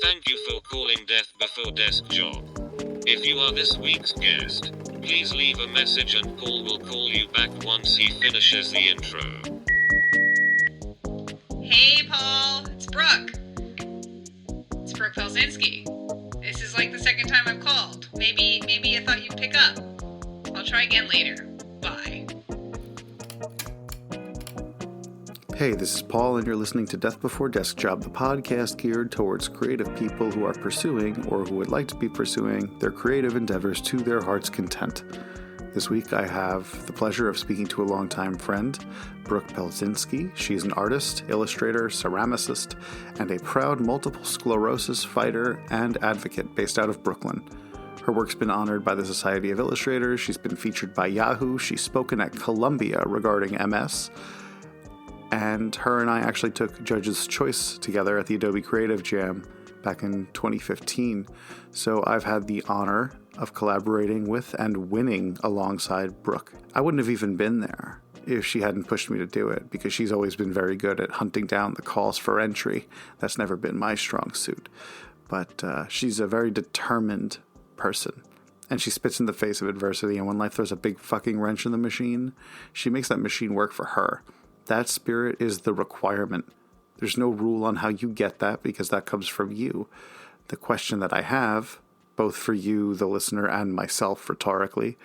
Thank you for calling Death Before Desk Job. If you are this week's guest, please leave a message and Paul will call you back once he finishes the intro. Hey Paul, it's Brooke. It's Brooke Pelczynski. This is like the second time I've called. Maybe I thought you'd pick up. I'll try again later. Bye. Hey, this is Paul, and you're listening to Death Before Desk Job, the podcast geared towards creative people who are pursuing, or who would like to be pursuing, their creative endeavors to their heart's content. This week I have the pleasure of speaking to a longtime friend, Brooke Pelczynski. She's an artist, illustrator, ceramicist, and a proud multiple sclerosis fighter and advocate based out of Brooklyn. Her work's been honored by the Society of Illustrators. She's been featured by Yahoo. She's spoken at Columbia regarding MS. And her and I actually took Judge's Choice together at the Adobe Creative Jam back in 2015. So I've had the honor of collaborating with and winning alongside Brooke. I wouldn't have even been there if she hadn't pushed me to do it, because she's always been very good at hunting down the calls for entry. That's never been my strong suit. But she's a very determined person. And she spits in the face of adversity, and when life throws a big fucking wrench in the machine, she makes that machine work for her. That spirit is the requirement. There's no rule on how you get that, because that comes from you. The question that I have, both for you, the listener, and myself rhetorically,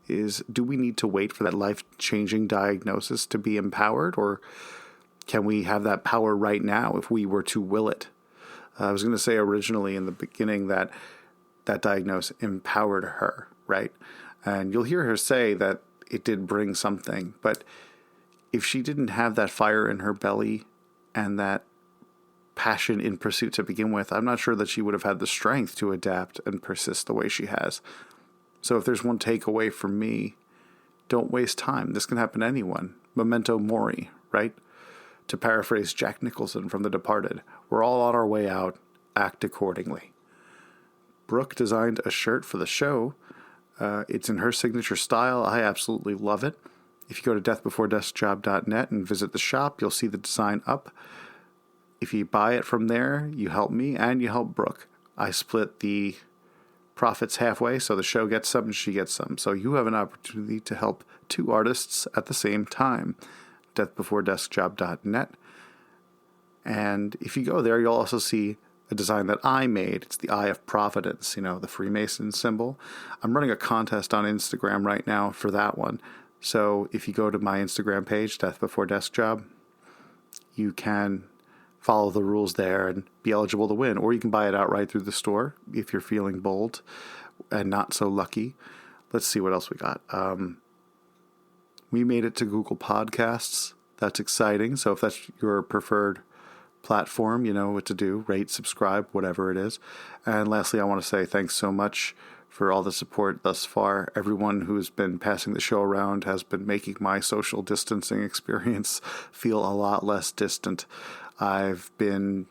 is, do we need to wait for that life-changing diagnosis to be empowered, or can we have that power right now if we were to will it? I was going to say originally in the beginning that diagnosis empowered her, right? And you'll hear her say that it did bring something, but if she didn't have that fire in her belly and that passion in pursuit to begin with, I'm not sure that she would have had the strength to adapt and persist the way she has. So if there's one takeaway from me, don't waste time. This can happen to anyone. Memento mori, right? To paraphrase Jack Nicholson from The Departed, we're all on our way out. Act accordingly. Brooke designed a shirt for the show. It's in her signature style. I absolutely love it. If you go to deathbeforedeskjob.net and visit the shop, you'll see the design up. If you buy it from there, you help me and you help Brooke. I split the profits halfway, so the show gets some and she gets some. So you have an opportunity to help two artists at the same time. deathbeforedeskjob.net. And if you go there, you'll also see a design that I made. It's the Eye of Providence, the Freemason symbol. I'm running a contest on Instagram right now for that one. So if you go to my Instagram page, Death Before Desk Job, you can follow the rules there and be eligible to win. Or you can buy it outright through the store if you're feeling bold and not so lucky. Let's see what else we got. We made it to Google Podcasts. That's exciting. So if that's your preferred platform, you know what to do. Rate, subscribe, whatever it is. And lastly, I want to say thanks so much for all the support thus far. Everyone who's been passing the show around has been making my social distancing experience feel a lot less distant. I've been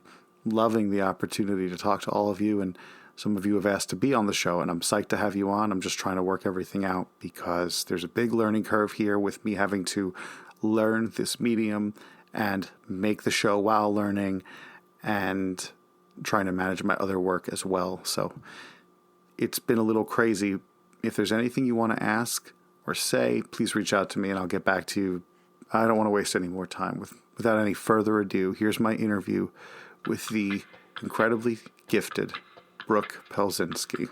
loving the opportunity to talk to all of you, and some of you have asked to be on the show, and I'm psyched to have you on. I'm just trying to work everything out because there's a big learning curve here with me having to learn this medium and make the show while learning and trying to manage my other work as well. So it's been a little crazy. If there's anything you want to ask or say, please reach out to me and I'll get back to you. I don't want to waste any more time. Without any further ado, here's my interview with the incredibly gifted Brooke Pelczynski.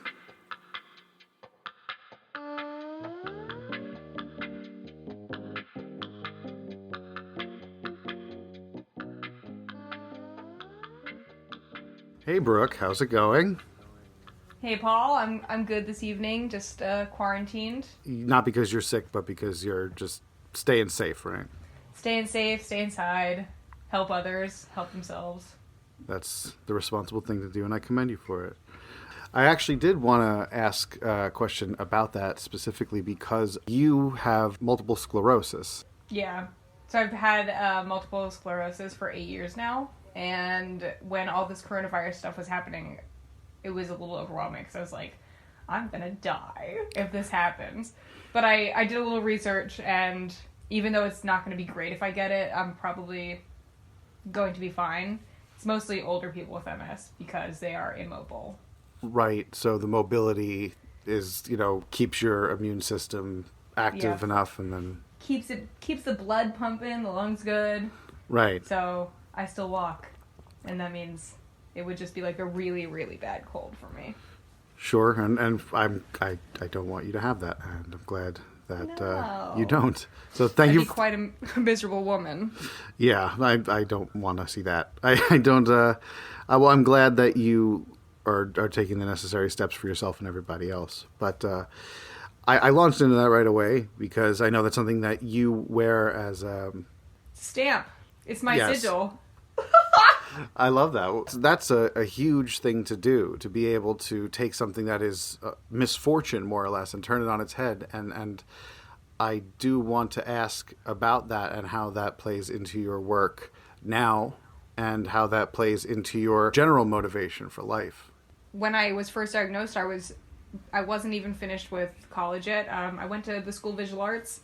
Hey Brooke, how's it going? Hey Paul, I'm good this evening, just quarantined. Not because you're sick, but because you're just staying safe, right? Staying safe, stay inside, help others, help themselves. That's the responsible thing to do, and I commend you for it. I actually did want to ask a question about that specifically because you have multiple sclerosis. Yeah, so I've had multiple sclerosis for 8 years now, and when all this coronavirus stuff was happening, it was a little overwhelming because I was like, I'm gonna die if this happens. But I did a little research, and even though it's not going to be great if I get it, I'm probably going to be fine. It's mostly older people with MS because they are immobile. Right. So the mobility is, keeps your immune system active enough, and then keeps the blood pumping, the lungs good. Right. So I still walk, and that means it would just be like a really, really bad cold for me. Sure, and I don't want you to have that, and I'm glad that you don't. So thank you. I'd be quite a miserable woman. Yeah, I don't want to see that. I don't. Well, I'm glad that you are taking the necessary steps for yourself and everybody else. But I launched into that right away because I know that's something that you wear as a stamp. It's my sigil. I love that. That's a huge thing to do, to be able to take something that is misfortune, more or less, and turn it on its head. And I do want to ask about that and how that plays into your work now and how that plays into your general motivation for life. When I was first diagnosed, I wasn't even finished with college yet. I went to the School of Visual Arts,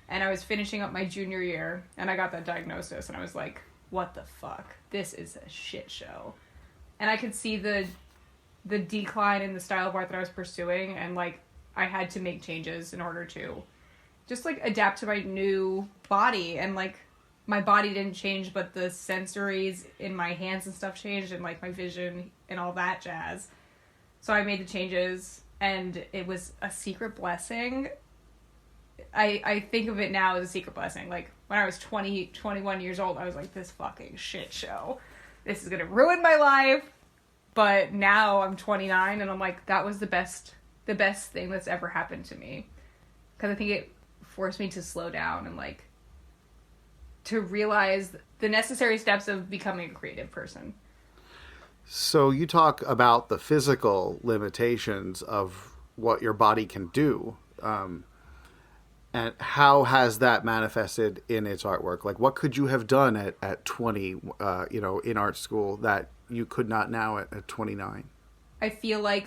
and I was finishing up my junior year, and I got that diagnosis, and I was like, what the fuck? This is a shit show. And I could see the decline in the style of art that I was pursuing, and like I had to make changes in order to just like adapt to my new body. And like my body didn't change, but the sensories in my hands and stuff changed, and like my vision and all that jazz. So I made the changes, and it was a secret blessing. I think of it now as a secret blessing. Like, when I was 21 years old, I was like, this fucking shit show. This is gonna ruin my life. But now I'm 29, and I'm like, that was the best thing that's ever happened to me. Because I think it forced me to slow down and, like, to realize the necessary steps of becoming a creative person. So you talk about the physical limitations of what your body can do. And how has that manifested in its artwork? Like, what could you have done at 20, in art school that you could not now at 29? I feel like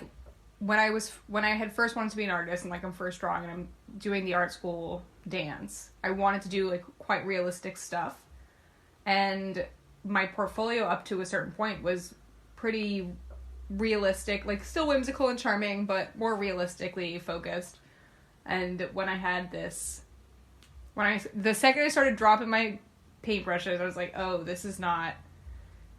when I had first wanted to be an artist, and like I'm first drawing and I'm doing the art school dance, I wanted to do like quite realistic stuff. And my portfolio up to a certain point was pretty realistic, like still whimsical and charming, but more realistically focused. And when I had this, the second I started dropping my paintbrushes, I was like, oh, this is not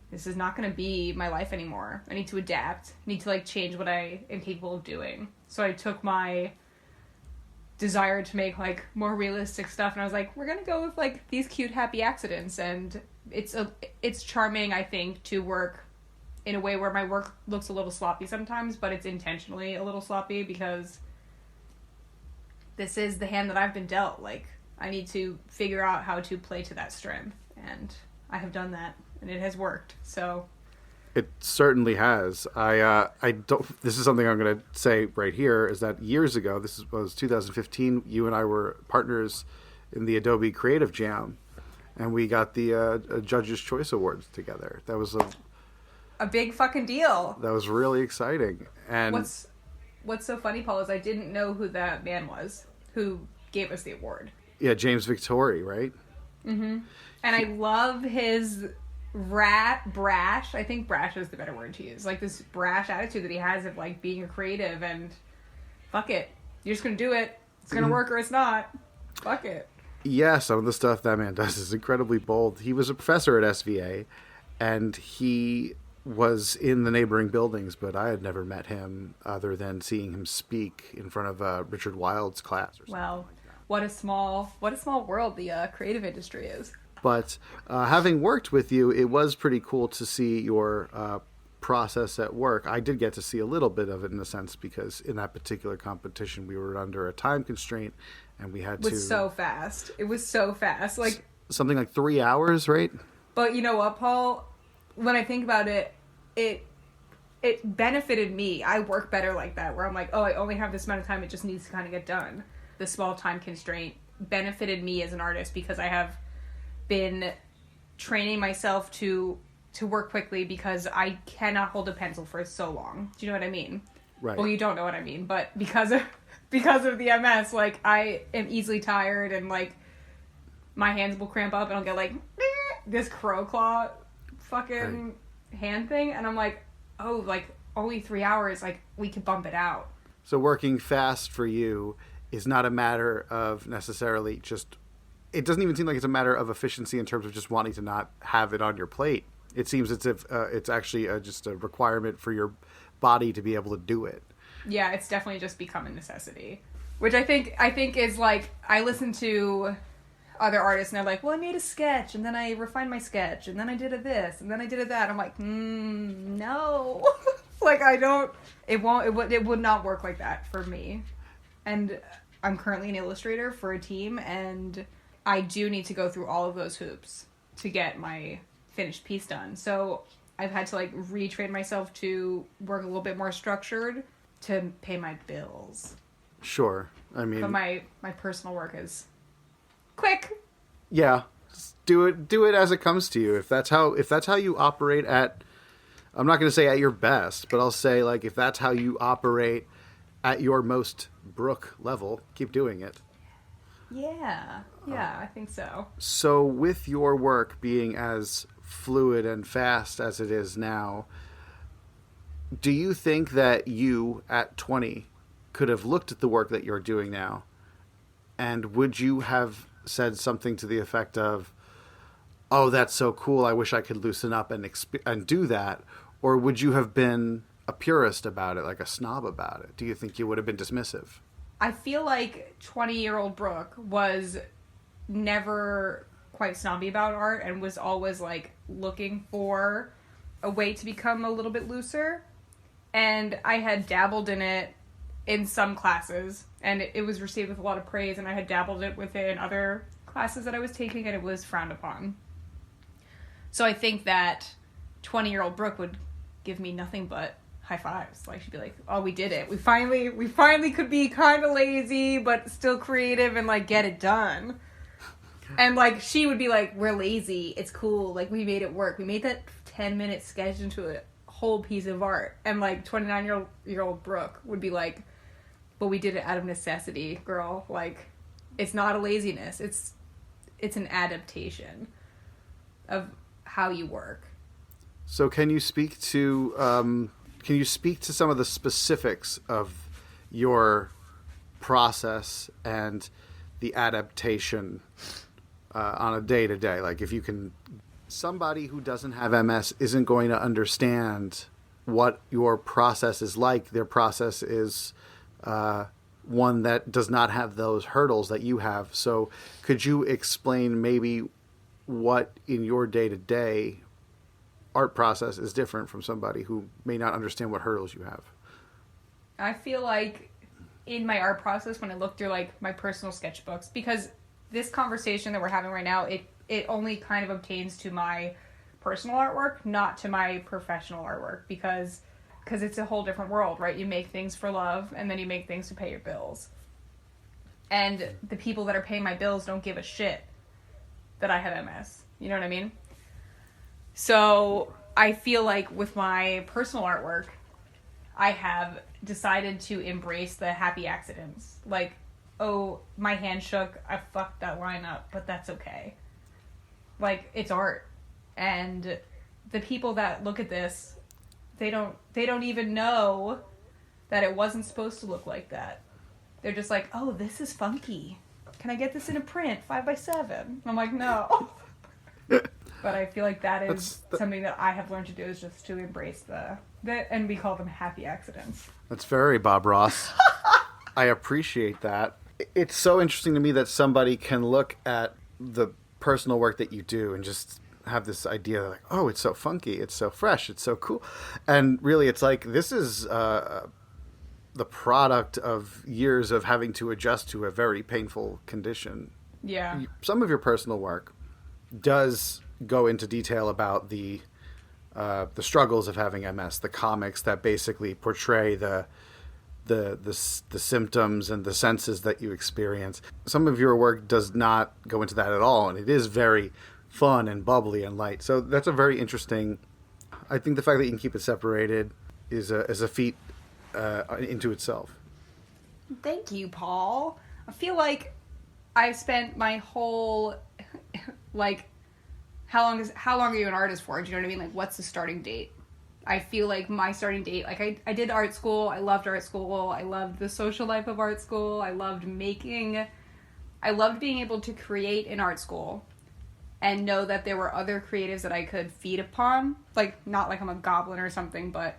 going to be my life anymore. I need to adapt. I need to like change what I am capable of doing. So I took my desire to make like more realistic stuff, and I was like, we're going to go with like these cute happy accidents. And it's charming, I think, to work in a way where my work looks a little sloppy sometimes, but it's intentionally a little sloppy because this is the hand that I've been dealt. Like, I need to figure out how to play to that strength, and I have done that, and it has worked. So it certainly has. I don't. This is something I'm going to say right here. Is that years ago? Was 2015. You and I were partners in the Adobe Creative Jam, and we got the Judges' Choice Awards together. That was a big fucking deal. That was really exciting. And What's so funny, Paul, is I didn't know who that man was who gave us the award. Yeah, James Victori, right? Mm-hmm. And I love his brash, I think brash is the better word to use, like this brash attitude that he has of like being a creative and fuck it. You're just going to do it. It's going to work or it's not. Fuck it. Yeah, some of the stuff that man does is incredibly bold. He was a professor at SVA, and he was in the neighboring buildings, but I had never met him other than seeing him speak in front of Richard Wilde's class or something. Wow. What a small world the creative industry is. But having worked with you, it was pretty cool to see your process at work. I did get to see a little bit of it in a sense because in that particular competition, we were under a time constraint and we had to... It was so fast. It was so fast. Like something like 3 hours, right? But you know what, Paul? When I think about it, it benefited me. I work better like that, where I'm like, oh, I only have this amount of time. It just needs to kind of get done. The small time constraint benefited me as an artist because I have been training myself to work quickly because I cannot hold a pencil for so long. Do you know what I mean? Right. Well, you don't know what I mean, but because of the MS, like I am easily tired and like my hands will cramp up and I'll get like this crow claw fucking hand thing, and I'm like, oh, like, only 3 hours, like, we could bump it out. So working fast for you is not a matter of necessarily just... It doesn't even seem like it's a matter of efficiency in terms of just wanting to not have it on your plate. It seems as if it's actually just a requirement for your body to be able to do it. Yeah, it's definitely just become a necessity. Which I think is like, I listen to other artists and they're like, well, I made a sketch and then I refined my sketch and then I did a this and then I did a that. I'm like, no. Like, it would not work like that for me. And I'm currently an illustrator for a team, and I do need to go through all of those hoops to get my finished piece done. So I've had to like retrain myself to work a little bit more structured to pay my bills. Sure. I mean, but my personal work is quick. Yeah. Just do it as it comes to you. If that's how you operate at, I'm not going to say at your best, but I'll say, like, if that's how you operate at your most Brooke level, keep doing it. Yeah. Yeah, I think so. So with your work being as fluid and fast as it is now, do you think that you at 20 could have looked at the work that you're doing now, and would you have said something to the effect of, oh, that's so cool, I wish I could loosen up and do that? Or would you have been a purist about it, like a snob about it? Do you think you would have been dismissive? I feel like 20-year-old Brooke was never quite snobby about art and was always like looking for a way to become a little bit looser. And I had dabbled in it in some classes, and it was received with a lot of praise, and I had dabbled it with it in other classes that I was taking, and it was frowned upon. So I think that 20-year-old Brooke would give me nothing but high fives. Like, she'd be like, oh, we did it. We finally could be kind of lazy, but still creative and, like, get it done. And, like, she would be like, we're lazy. It's cool. Like, we made it work. We made that 10-minute sketch into a whole piece of art. And, like, 29-year-old Brooke would be like, but we did it out of necessity, girl. Like, it's not a laziness. It's an adaptation of how you work. So can you speak to some of the specifics of your process and the adaptation on a day-to-day? Like, if you can, somebody who doesn't have MS isn't going to understand what your process is like. Their process is one that does not have those hurdles that you have. So could you explain maybe what in your day-to-day art process is different from somebody who may not understand what hurdles you have? I feel like in my art process, when I look through like my personal sketchbooks, because this conversation that we're having right now, it only kind of obtains to my personal artwork, not to my professional artwork, because it's a whole different world, right? You make things for love, and then you make things to pay your bills. And the people that are paying my bills don't give a shit that I have MS. You know what I mean? So I feel like with my personal artwork, I have decided to embrace the happy accidents. Like, oh, my hand shook, I fucked that line up, but that's okay. Like, it's art. And the people that look at this, they don't even know that it wasn't supposed to look like that. They're just like, oh, this is funky. Can I get this in a print, 5x7? I'm like, no. But I feel like that is something that I have learned to do, is just to embrace the and we call them happy accidents. That's very Bob Ross. I appreciate that. It's so interesting to me that somebody can look at the personal work that you do and just have this idea like, oh, it's so funky, it's so fresh, it's so cool. And really, it's like, this is the product of years of having to adjust to a very painful condition. Yeah. Some of your personal work does go into detail about the struggles of having MS, the comics that basically portray the symptoms and the senses that you experience. Some of your work does not go into that at all, and it is very fun and bubbly and light. So that's a very interesting. I think the fact that you can keep it separated is a feat into itself. Thank you, Paul. I feel like I've spent my whole how long are you an artist for? Do you know what I mean? Like, what's the starting date? I feel like my starting date, like I did art school. I loved art school. I loved the social life of art school. I loved being able to create in art school and know that there were other creatives that I could feed upon. Like, not like I'm a goblin or something, but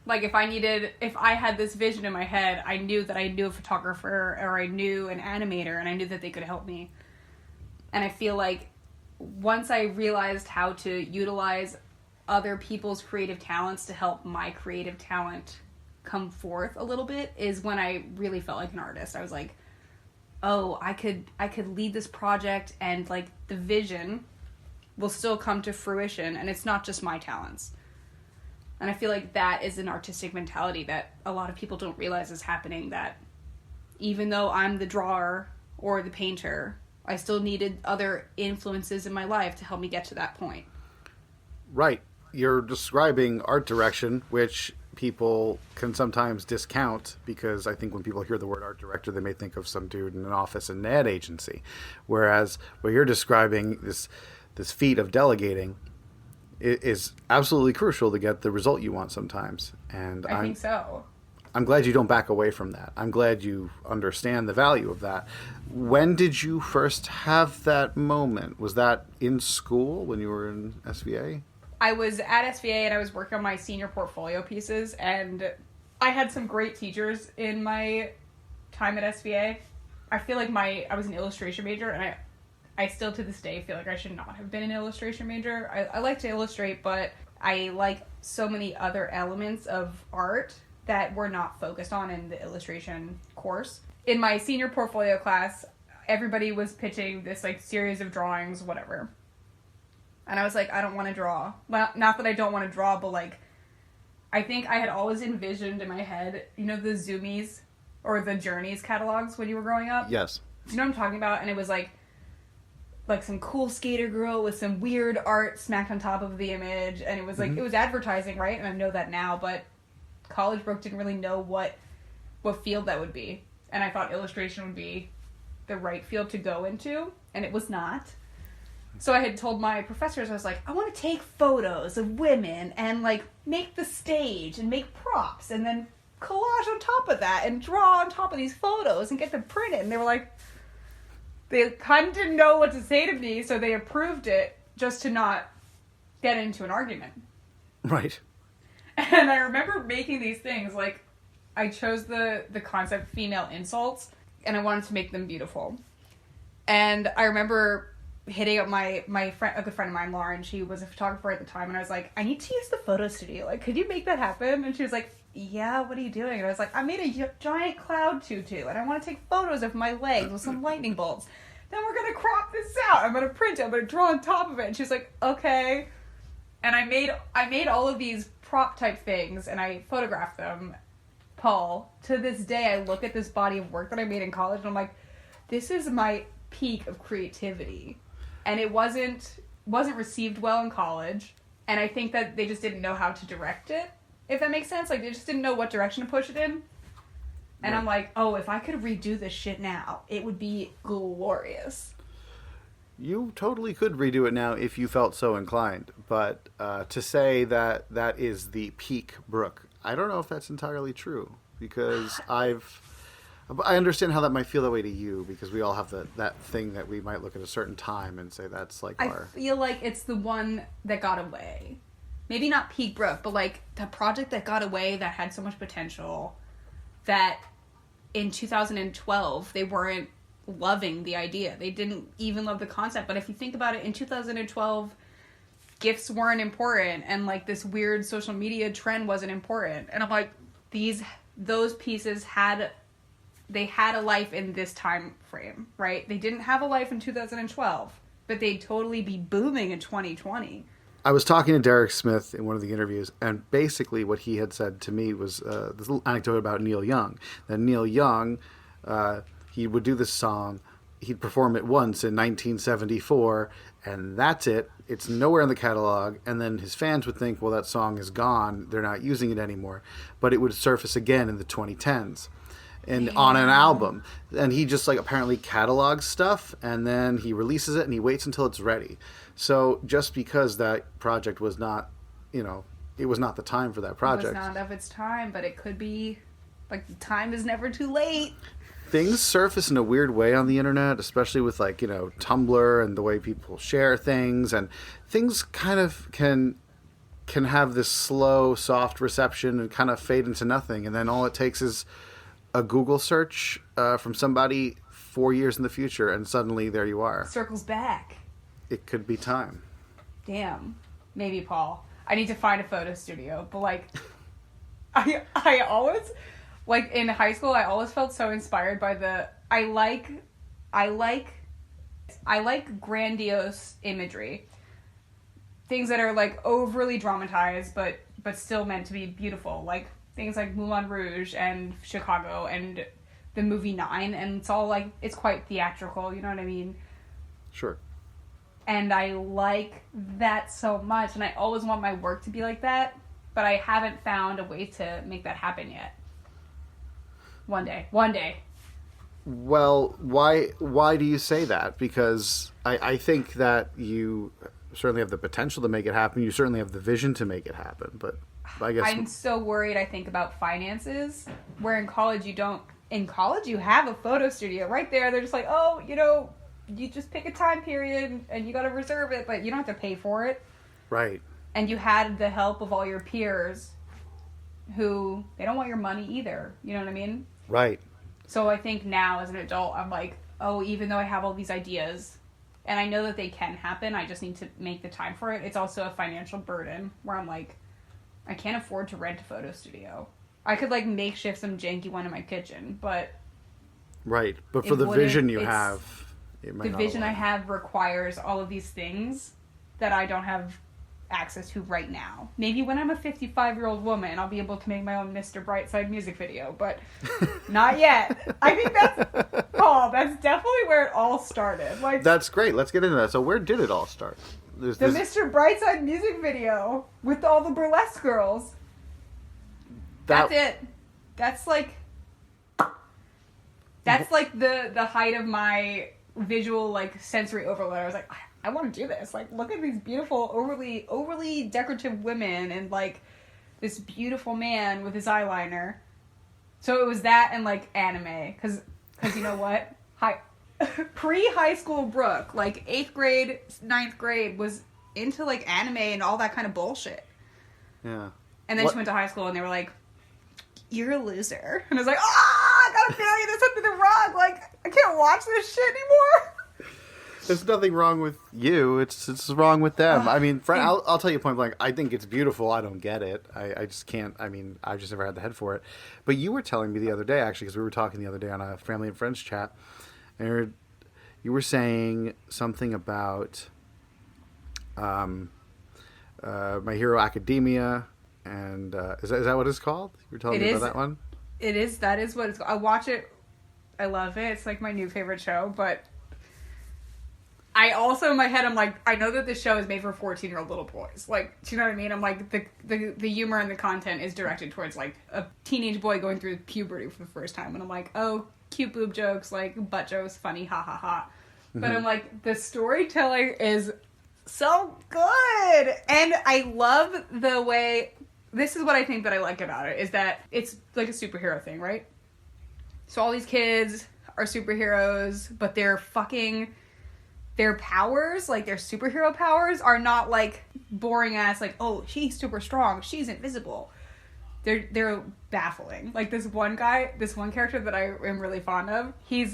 like if I had this vision in my head, I knew that I knew a photographer or I knew an animator and I knew that they could help me. And I feel like once I realized how to utilize other people's creative talents to help my creative talent come forth a little bit is when I really felt like an artist. I was like, oh, I could lead this project and like the vision will still come to fruition and it's not just my talents. And I feel like that is an artistic mentality that a lot of people don't realize is happening, that even though I'm the drawer or the painter, I still needed other influences in my life to help me get to that point. Right. You're describing art direction, which people can sometimes discount because I think when people hear the word art director, they may think of some dude in an office in an ad agency. Whereas what you're describing, this feat of delegating, is absolutely crucial to get the result you want sometimes. And I think so. I'm glad you don't back away from that. I'm glad you understand the value of that. When did you first have that moment? Was that in school when you were in SVA? I was at SVA and I was working on my senior portfolio pieces, and I had some great teachers in my time at SVA. I feel like I was an illustration major, and I still to this day feel like I should not have been an illustration major. I like to illustrate, but I like so many other elements of art that were not focused on in the illustration course. In my senior portfolio class, everybody was pitching this like series of drawings, whatever. And I was like, I don't want to draw. Well, not that I don't want to draw, but like, I think I had always envisioned in my head, you know, the Zoomies or the Journeys catalogs when you were growing up? Yes. You know what I'm talking about? And it was like some cool skater girl with some weird art smacked on top of the image. And it was like, It was advertising, right? And I know that now, but college Brooke didn't really know what field that would be. And I thought illustration would be the right field to go into. And it was not. So I had told my professors, I was like, I want to take photos of women and like make the stage and make props and then collage on top of that and draw on top of these photos and get them printed. And they were like, they kind of didn't know what to say to me, so they approved it just to not get into an argument. Right. And I remember making these things, like, I chose the concept female insults, and I wanted to make them beautiful. And I remember hitting up my friend, a good friend of mine, Lauren. She was a photographer at the time, and I was like, I need to use the photo studio. Like, could you make that happen? And she was like, yeah, what are you doing? And I was like, I made a giant cloud tutu, and I want to take photos of my legs with some lightning bolts. Then we're going to crop this out. I'm going to print it. I'm going to draw on top of it. And she was like, okay. And I made all of these prop type things, and I photographed them. Paul, to this day, I look at this body of work that I made in college, and I'm like, this is my peak of creativity. And it wasn't received well in college, and I think that they just didn't know how to direct it, if that makes sense. Like, they just didn't know what direction to push it in. And I'm like, oh, if I could redo this shit now, it would be glorious. You totally could redo it now if you felt so inclined. But to say that that is the peak Brooke, I don't know if that's entirely true. Because I understand how that might feel that way to you, because we all have that thing that we might look at a certain time and say that's like our... I feel like it's the one that got away. Maybe not peak Brooke, but like the project that got away that had so much potential that in 2012 they weren't loving the idea. They didn't even love the concept. But if you think about it, in 2012, gifts weren't important, and like this weird social media trend wasn't important. And I'm like, those pieces had a life in this time frame, right? They didn't have a life in 2012, but they'd totally be booming in 2020. I was talking to Derek Smith in one of the interviews, and basically what he had said to me was this little anecdote about Neil Young. That Neil Young, he would do this song, he'd perform it once in 1974, and that's it. It's nowhere in the catalog, and then his fans would think, well, that song is gone, they're not using it anymore. But it would surface again in the 2010s. and on an album. And he just like apparently catalogs stuff and then he releases it and he waits until it's ready. So just because that project was not, it was not the time for that project. It was not of its time, but it could be. Like, the time is never too late. Things surface in a weird way on the internet, especially with like, Tumblr and the way people share things, and things kind of can have this slow, soft reception and kind of fade into nothing. And then all it takes is a Google search from somebody 4 years in the future, and suddenly there you are. Circles back. It could be time. Damn. Maybe, Paul. I need to find a photo studio. But, like, I always, like, in high school, I always felt so inspired by I like grandiose imagery. Things that are, like, overly dramatized, but still meant to be beautiful. Like, things like Moulin Rouge and Chicago and the movie 9. And it's all, like, it's quite theatrical, you know what I mean? Sure. And I like that so much, and I always want my work to be like that, but I haven't found a way to make that happen yet. One day. Well, why do you say that? Because I think that you certainly have the potential to make it happen. You certainly have the vision to make it happen, but I guess... I'm so worried, I think, about finances, where in college you don't... In college you have a photo studio right there. They're just like, oh, you just pick a time period and you got to reserve it, but you don't have to pay for it. Right. And you had the help of all your peers who, they don't want your money either. You know what I mean? Right. So I think now as an adult, I'm like, oh, even though I have all these ideas and I know that they can happen, I just need to make the time for it. It's also a financial burden where I'm like, I can't afford to rent a photo studio. I could like makeshift some janky one in my kitchen, but... Right. But for the vision you have... The vision I have requires all of these things that I don't have access to right now. Maybe when I'm a 55-year-old woman, I'll be able to make my own Mr. Brightside music video, but not yet. I think that's definitely where it all started. Like, that's great. Let's get into that. So where did it all start? Mr. Brightside music video with all the burlesque girls. That's it. That's like the height of my visual like sensory overload. I was like, I want to do this. Like, look at these beautiful overly decorative women and like this beautiful man with his eyeliner. So it was that and like anime, because you know what, pre-high school Brooke, like 8th grade 9th grade, was into like anime and all that kind of bullshit. Yeah. And then she went to high school and they were like, you're a loser. And I was like, I got a feeling there's something wrong. Like, I can't watch this shit anymore. There's nothing wrong with you. It's wrong with them. I mean, I'll tell you point blank. I think it's beautiful. I don't get it. I just can't. I mean, I've just never had the head for it. But you were telling me the other day, actually, because we were talking the other day on a family and friends chat, and you were saying something about My Hero Academia. And is that what it's called? You were telling me about that one? It is. That is what it's called. I watch it. I love it. It's like my new favorite show. But I also, in my head, I'm like, I know that this show is made for 14-year-old little boys. Like, do you know what I mean? I'm like, the humor and the content is directed towards, like, a teenage boy going through puberty for the first time. And I'm like, oh, cute boob jokes, like, butt jokes, funny, ha ha ha. But I'm like, the storytelling is so good. And I love the way... This is what I think that I like about it, is that it's like a superhero thing, right? So all these kids are superheroes, but their powers, like their superhero powers, are not like boring ass, like, oh, she's super strong, she's invisible. They're baffling. Like this one character that I am really fond of, he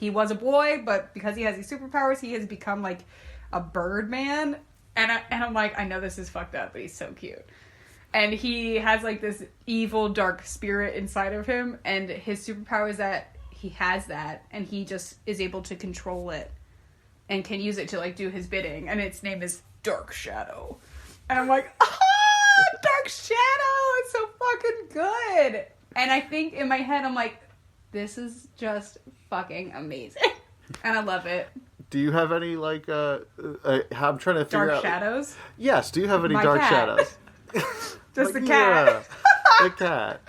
was a boy, but because he has these superpowers, he has become like a bird man. And I'm like, I know this is fucked up, but he's so cute. And he has, like, this evil, dark spirit inside of him. And his superpower is that he has that. And he just is able to control it. And can use it to, like, do his bidding. And its name is Dark Shadow. And I'm like, Dark Shadow! It's so fucking good! And I think in my head, I'm like, this is just fucking amazing. And I love it. Do you have any, like, I'm trying to figure out... Dark shadows? Yes, do you have any My dark cat. shadows? Just like, the cat. Yeah, the cat.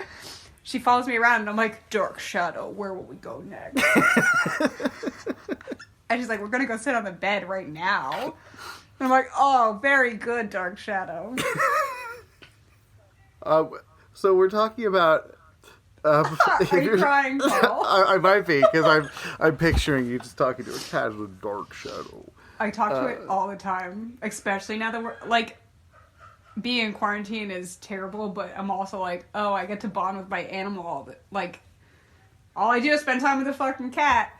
she follows me around, and I'm like, Dark Shadow, where will we go next? And she's like, we're gonna go sit on the bed right now. And I'm like, oh, very good, Dark Shadow. So we're talking about... Are you crying, Paul? I might be, because I'm picturing you just talking to a casual Dark Shadow. I talk to it all the time, especially now that we're, like, being in quarantine is terrible, but I'm also like, oh, I get to bond with my animal all I do is spend time with the fucking cat.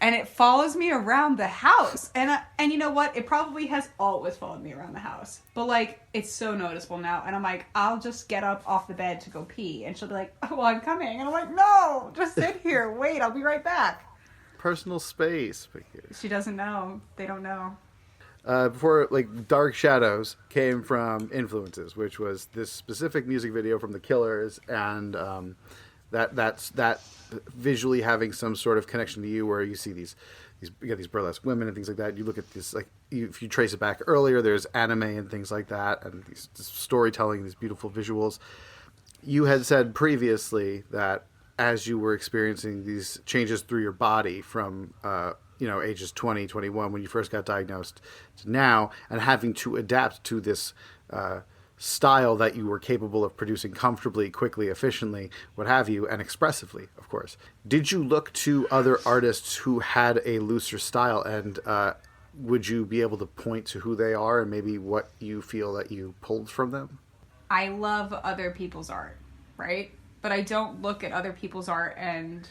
And it follows me around the house. And you know what? It probably has always followed me around the house. But, like, it's so noticeable now. And I'm like, I'll just get up off the bed to go pee. And she'll be like, oh, well, I'm coming. And I'm like, no, just sit here. Wait, I'll be right back. Personal space. She doesn't know. They don't know. Before, like, Dark Shadows came from Influences, which was this specific music video from The Killers, and that visually having some sort of connection to you, where you see these burlesque women and things like that. You look at this, like, if you trace it back earlier, there's anime and things like that, and this storytelling, these beautiful visuals. You had said previously that as you were experiencing these changes through your body from ages 20, 21, when you first got diagnosed, to now, and having to adapt to this style that you were capable of producing comfortably, quickly, efficiently, what have you, and expressively, of course. Did you look to other artists who had a looser style, and would you be able to point to who they are and maybe what you feel that you pulled from them? I love other people's art, right? But I don't look at other people's art and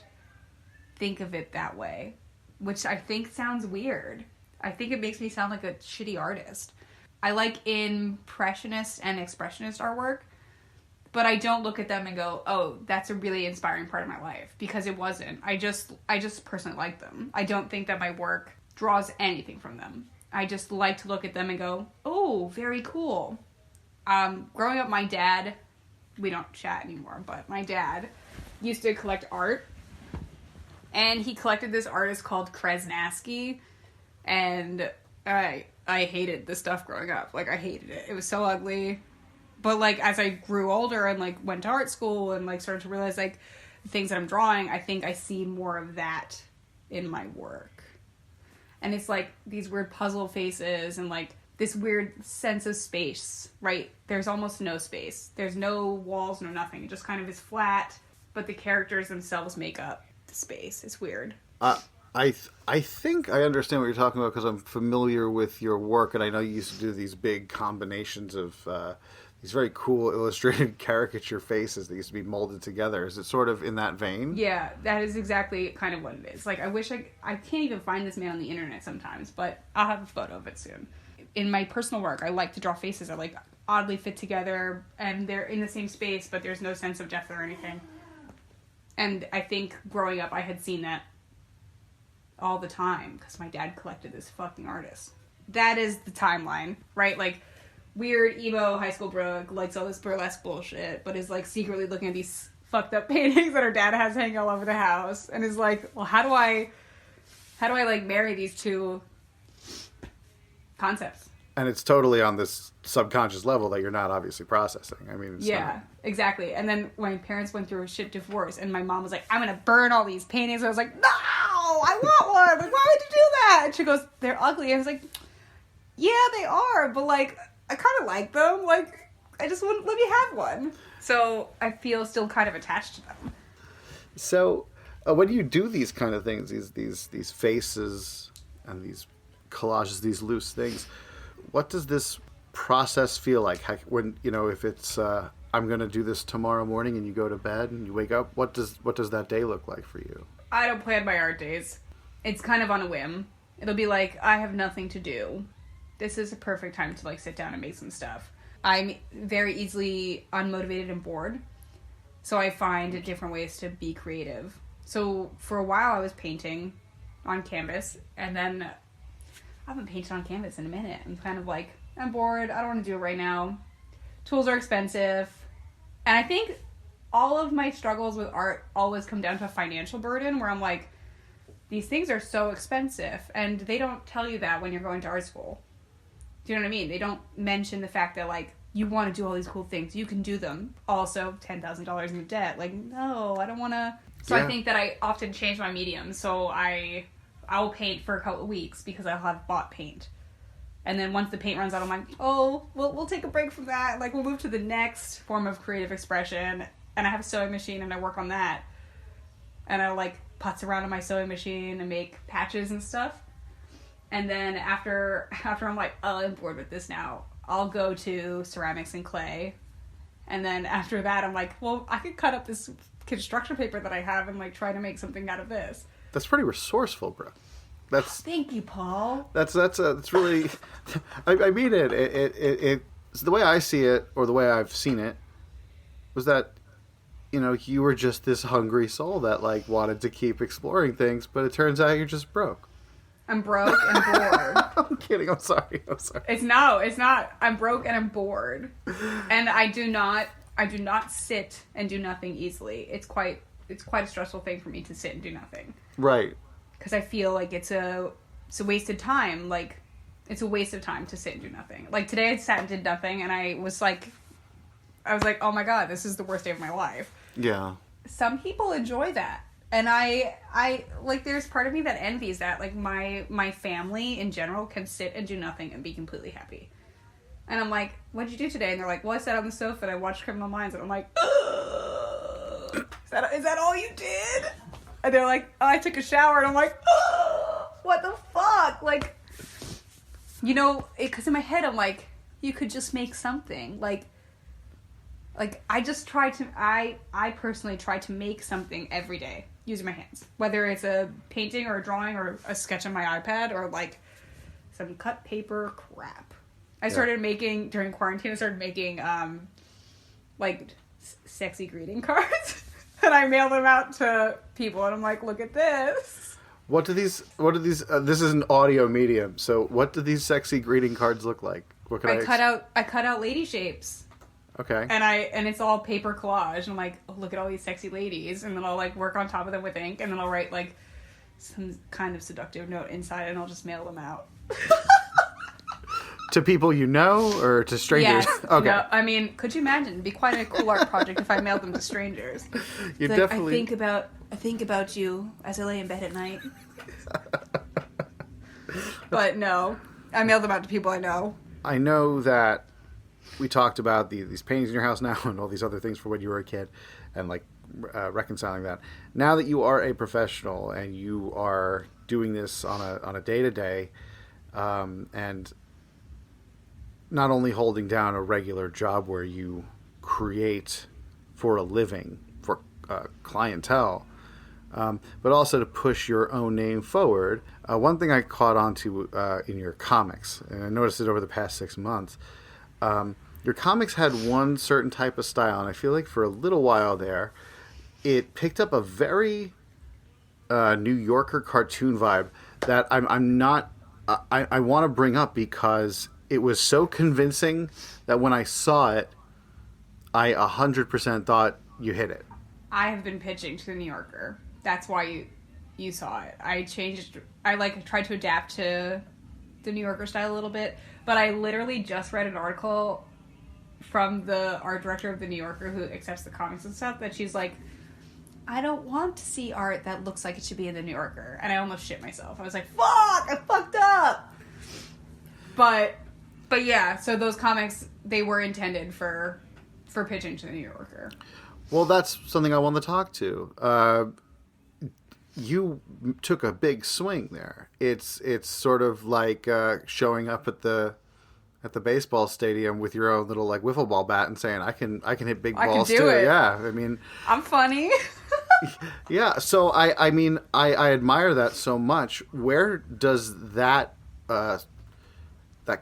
think of it that way, which I think sounds weird. I think it makes me sound like a shitty artist. I like impressionist and expressionist artwork, but I don't look at them and go, oh, that's a really inspiring part of my life, because it wasn't. I just personally like them. I don't think that my work draws anything from them. I just like to look at them and go, oh, very cool. Growing up, my dad, we don't chat anymore, but my dad used to collect art, and he collected this artist called Krasnaski, and I hated the stuff growing up. Like, I hated it. It was so ugly. But, like, as I grew older and, like, went to art school and, like, started to realize, like, the things that I'm drawing, I think I see more of that in my work. And it's, like, these weird puzzle faces and, like, this weird sense of space, right? There's almost no space. There's no walls, no nothing. It just kind of is flat, but the characters themselves make up the space. It's weird. I think I understand what you're talking about, because I'm familiar with your work, and I know you used to do these big combinations of these very cool illustrated caricature faces that used to be molded together. Is it sort of in that vein? Yeah, that is exactly kind of what it is. Like, I wish I can't even find this man on the internet sometimes, but I'll have a photo of it soon. In my personal work, I like to draw faces that, like, oddly fit together, and they're in the same space, but there's no sense of depth or anything. And I think growing up, I had seen that all the time, because my dad collected this fucking artist. That is the timeline, right? Like, weird emo high school Brooke likes all this burlesque bullshit, but is, like, secretly looking at these fucked up paintings that her dad has hanging all over the house, and is like, well, how do I like marry these two concepts? And it's totally on this subconscious level that you're not obviously processing. I mean, exactly. And then when my parents went through a shit divorce, and my mom was like, I'm gonna burn all these paintings. I was like, no, I want one. Like, why would you do that? And she goes, they're ugly. I was like, yeah, they are, but, like, I kind of like them. Like, I just wouldn't let me have one. So I feel still kind of attached to them. So when you do these kind of things, these faces and these collages, these loose things, what does this process feel like? When, if it's I'm going to do this tomorrow morning, and you go to bed and you wake up, what does that day look like for you? I don't plan my art days. It's kind of on a whim. It'll be like, I have nothing to do. This is a perfect time to, like, sit down and make some stuff. I'm very easily unmotivated and bored, so I find different ways to be creative. So for a while I was painting on canvas, and then I haven't painted on canvas in a minute. I'm kind of like, I'm bored, I don't want to do it right now. Tools are expensive. And I think all of my struggles with art always come down to a financial burden, where I'm like, these things are so expensive, and they don't tell you that when you're going to art school. Do you know what I mean? They don't mention the fact that, like, you want to do all these cool things. You can do them. Also, $10,000 in debt. Like, no, I don't want to. So I think that I often change my medium. So I will paint for a couple of weeks because I'll have bought paint. And then once the paint runs out, I'm like, oh, we'll take a break from that. Like, we'll move to the next form of creative expression. And I have a sewing machine and I work on that. And I like putz around on my sewing machine and make patches and stuff. And then after I'm like, oh, I'm bored with this now, I'll go to ceramics and clay. And then after that, I'm like, well, I could cut up this construction paper that I have and like try to make something out of this. That's pretty resourceful, bro. That's Thank you, Paul. That's really. I mean it. It's the way I see it, or the way I've seen it, was that, you know, you were just this hungry soul that like wanted to keep exploring things, but it turns out you're just broke. I'm broke and bored. I'm kidding. I'm sorry. It's not. I'm broke and I'm bored, and I do not sit and do nothing easily. It's quite a stressful thing for me to sit and do nothing. Right. Because I feel like it's a wasted time. Like, it's a waste of time to sit and do nothing. Like, today I sat and did nothing, and I was like, oh my god, this is the worst day of my life. Yeah. Some people enjoy that. And I like, there's part of me that envies that. Like, my family in general can sit and do nothing and be completely happy. And I'm like, what'd you do today? And they're like, well, I sat on the sofa and I watched Criminal Minds. And I'm like, is that all you did? And they're like, oh, I took a shower. And I'm like, what the fuck? Like, you know, because in my head I'm like, you could just make something. Like I just try to, I personally try to make something every day using my hands. Whether it's a painting or a drawing or a sketch on my iPad or like some cut paper crap. I started making, during quarantine, like sexy greeting cards. And I mail them out to people and I'm like, look at this. What do these, this is an audio medium, so what do these sexy greeting cards look like? What can I cut out lady shapes. Okay. And it's all paper collage. And I'm like, oh, look at all these sexy ladies. And then I'll like work on top of them with ink. And then I'll write like some kind of seductive note inside and I'll just mail them out. To people you know or to strangers? Yes. Okay. No, I mean, could you imagine? It'd be quite a cool art project if I mailed them to strangers. You like, definitely. I think about you as I lay in bed at night. But no, I mailed them out to people I know. I know that we talked about these paintings in your house now and all these other things for when you were a kid and like reconciling that. Now that you are a professional and you are doing this on a day-to-day and not only holding down a regular job where you create for a living, for clientele, but also to push your own name forward. One thing I caught on to in your comics, and I noticed it over the past 6 months, your comics had one certain type of style, and I feel like for a little while there, it picked up a very New Yorker cartoon vibe that I want to bring up because it was so convincing that when I saw it, I 100% thought you hit it. I have been pitching to the New Yorker. That's why you saw it. I like tried to adapt to the New Yorker style a little bit, but I literally just read an article from the art director of the New Yorker who accepts the comics and stuff that she's like, I don't want to see art that looks like it should be in the New Yorker. And I almost shit myself. I was like, fuck, I fucked up. But yeah, so those comics, they were intended for pitching to the New Yorker. Well, that's something I want to talk to. You took a big swing there. It's sort of like showing up at the baseball stadium with your own little like wiffle ball bat and saying, I can hit big balls too. It. Yeah, I mean, I'm funny. Yeah, so I mean I admire that so much. Where does that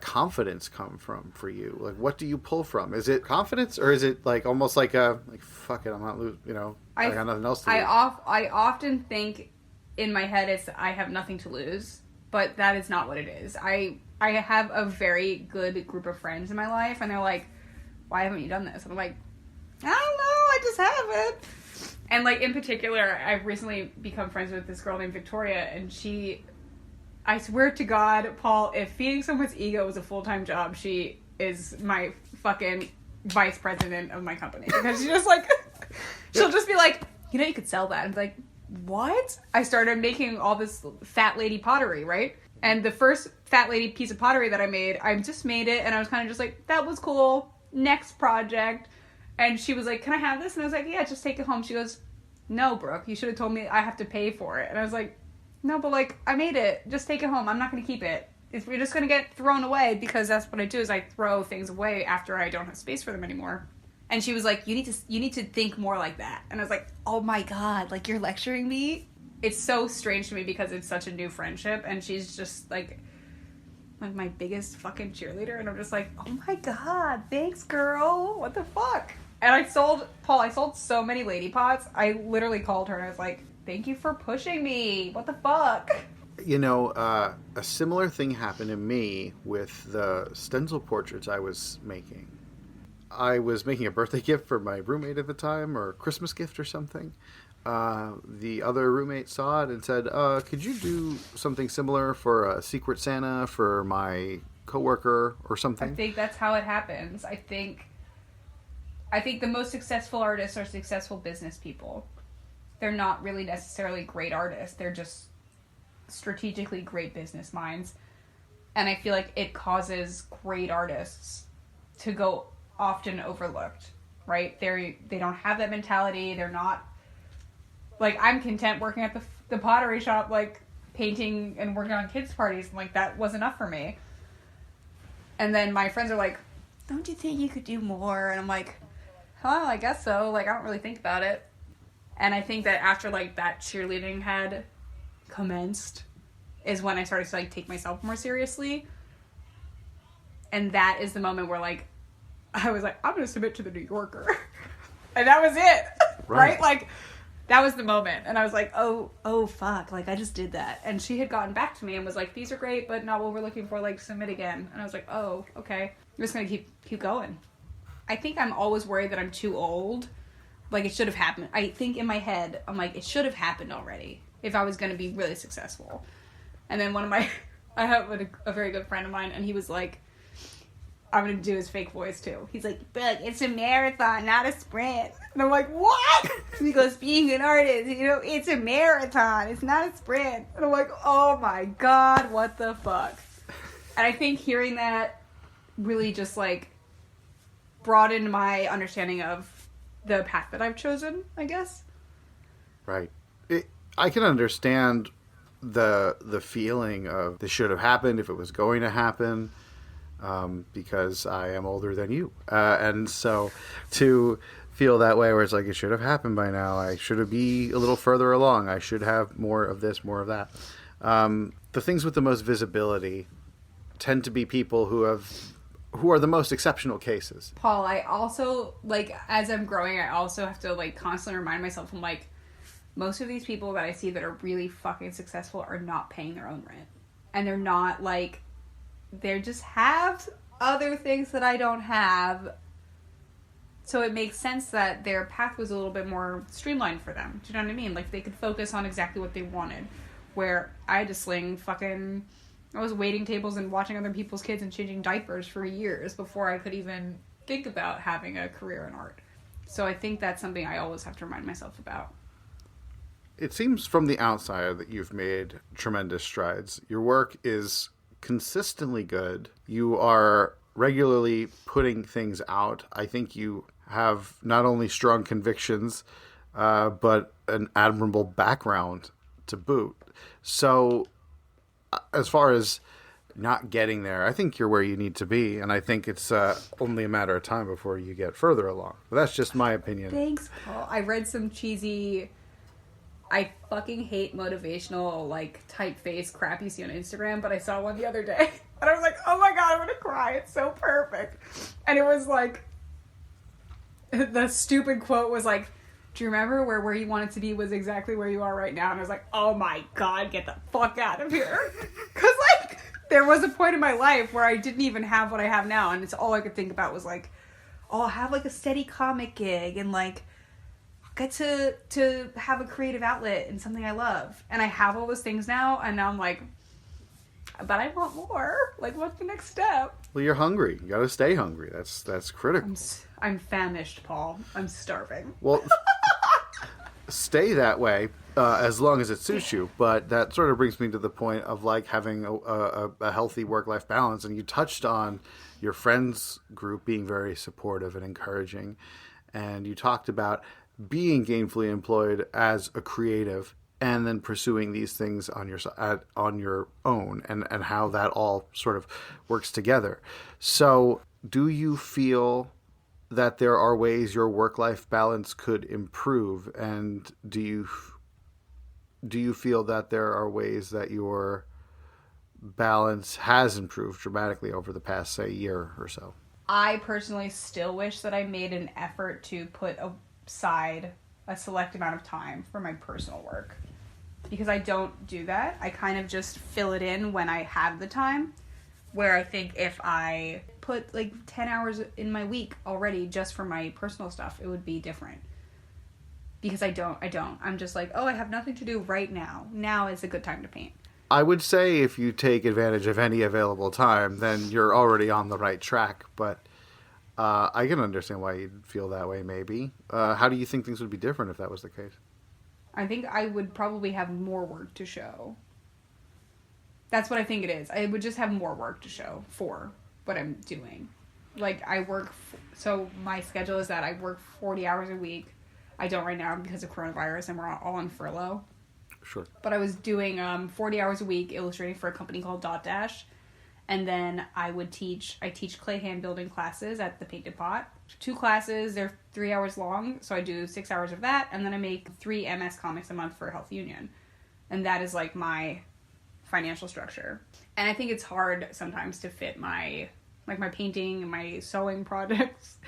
confidence come from for you? Like, what do you pull from? Is it confidence, or is it like almost like fuck it, I'm not losing, I got nothing else to lose? I often think in my head it's I have nothing to lose, but that is not what it is. I have a very good group of friends in my life, and they're like, why haven't you done this? And I'm like, I don't know, I just haven't. And like, in particular, I've recently become friends with this girl named Victoria, and I swear to God, Paul, if feeding someone's ego was a full-time job, she is my fucking vice president of my company. Because she's just like, she'll just be like, you know, you could sell that. And be like, what? I started making all this fat lady pottery, right? And the first fat lady piece of pottery that I just made it, and I was kind of just like, that was cool. Next project. And she was like, can I have this? And I was like, yeah, just take it home. She goes, no, Brooke, you should have told me I have to pay for it. And I was like, no, but like, I made it. Just take it home. I'm not going to keep it. We're just going to get thrown away, because that's what I do, is I throw things away after I don't have space for them anymore. And she was like, you need to think more like that. And I was like, oh my God, like, you're lecturing me? It's so strange to me because it's such a new friendship, and she's just like my biggest fucking cheerleader, and I'm just like, oh my God, thanks, girl. What the fuck? And I sold so many lady pots. I literally called her and I was like, thank you for pushing me. What the fuck? You know, a similar thing happened to me with the stencil portraits I was making. I was making a birthday gift for my roommate at the time, or a Christmas gift or something. The other roommate saw it and said, could you do something similar for a Secret Santa for my coworker or something? I think that's how it happens. I think the most successful artists are successful business people. They're not really necessarily great artists. They're just strategically great business minds. And I feel like it causes great artists to go often overlooked, right? They don't have that mentality. They're not... Like, I'm content working at the pottery shop, like, painting and working on kids' parties. And, like, that was enough for me. And then my friends are like, don't you think you could do more? And I'm like, oh, I guess so. Like, I don't really think about it. And I think that after, like, that cheerleading had commenced is when I started to, like, take myself more seriously. And that is the moment where, like, I was like, I'm going to submit to the New Yorker. And that was it. Right? Like... That was the moment. And I was like, oh, fuck. Like, I just did that. And she had gotten back to me and was like, these are great, but not what we're looking for. Like, submit again. And I was like, oh, okay. I'm just going to keep going. I think I'm always worried that I'm too old. Like, it should have happened. I think in my head, I'm like, it should have happened already if I was going to be really successful. And then I have a very good friend of mine, and he was like, I'm going to do his fake voice too. He's like, Brooke, it's a marathon, not a sprint. And I'm like, what? He goes, being an artist, you know, it's a marathon. It's not a sprint. And I'm like, oh my God, what the fuck? And I think hearing that really just like broadened my understanding of the path that I've chosen, I guess. Right. I can understand the feeling of this should have happened if it was going to happen. Because I am older than you. And so to feel that way where it's like, it should have happened by now. I should be a little further along. I should have more of this, more of that. The things with the most visibility tend to be people who are the most exceptional cases. Paul, I also, like, as I'm growing, I also have to, like, constantly remind myself, I'm like, most of these people that I see that are really fucking successful are not paying their own rent. And they're not, like... They just have other things that I don't have. So it makes sense that their path was a little bit more streamlined for them. Do you know what I mean? Like, they could focus on exactly what they wanted. Where I had to sling fucking... I was waiting tables and watching other people's kids and changing diapers for years before I could even think about having a career in art. So I think that's something I always have to remind myself about. It seems from the outside that you've made tremendous strides. Your work is... consistently good. You are regularly putting things out. I think you have not only strong convictions, but an admirable background to boot. So as far as not getting there, I think you're where you need to be. And I think it's only a matter of time before you get further along. But that's just my opinion. Thanks, Paul. I read some cheesy... I fucking hate motivational, like, typeface crap you see on Instagram, but I saw one the other day, and I was like, oh my God, I'm gonna cry, it's so perfect. And it was like, the stupid quote was like, do you remember where you wanted to be was exactly where you are right now? And I was like, oh my God, get the fuck out of here. Because, like, there was a point in my life where I didn't even have what I have now, and it's all I could think about was like, oh, I'll have, like, a steady comic gig, and, like, get to have a creative outlet and something I love. And I have all those things now, and now I'm like, but I want more. Like, what's the next step? Well, you're hungry. You got to stay hungry. That's critical. I'm famished, Paul. I'm starving. Well, stay that way as long as it suits you. But that sort of brings me to the point of like having a healthy work-life balance. And you touched on your friends group being very supportive and encouraging. And you talked about being gainfully employed as a creative and then pursuing these things on your own and how that all sort of works together. So do you feel that there are ways your work-life balance could improve? And do you feel that there are ways that your balance has improved dramatically over the past, say, year or so? I personally still wish that I made an effort to put aside a select amount of time for my personal work. Because I don't do that. I kind of just fill it in when I have the time. Where I think if I put like 10 hours in my week already just for my personal stuff, it would be different. Because I don't. I'm just like, oh, I have nothing to do right now. Now is a good time to paint. I would say if you take advantage of any available time, then you're already on the right track. But I can understand why you'd feel that way, maybe. How do you think things would be different if that was the case? I think I would probably have more work to show. That's what I think it is. I would just have more work to show for what I'm doing. Like, I work... So, my schedule is that I work 40 hours a week. I don't right now because of coronavirus, and we're all on furlough. Sure. But I was doing 40 hours a week illustrating for a company called Dot Dash. And then I teach clay hand building classes at the Painted Pot. 2 classes, they're 3 hours long, so I do 6 hours of that, and then I make 3 MS comics a month for Health Union. And that is like my financial structure. And I think it's hard sometimes to fit my painting and my sewing projects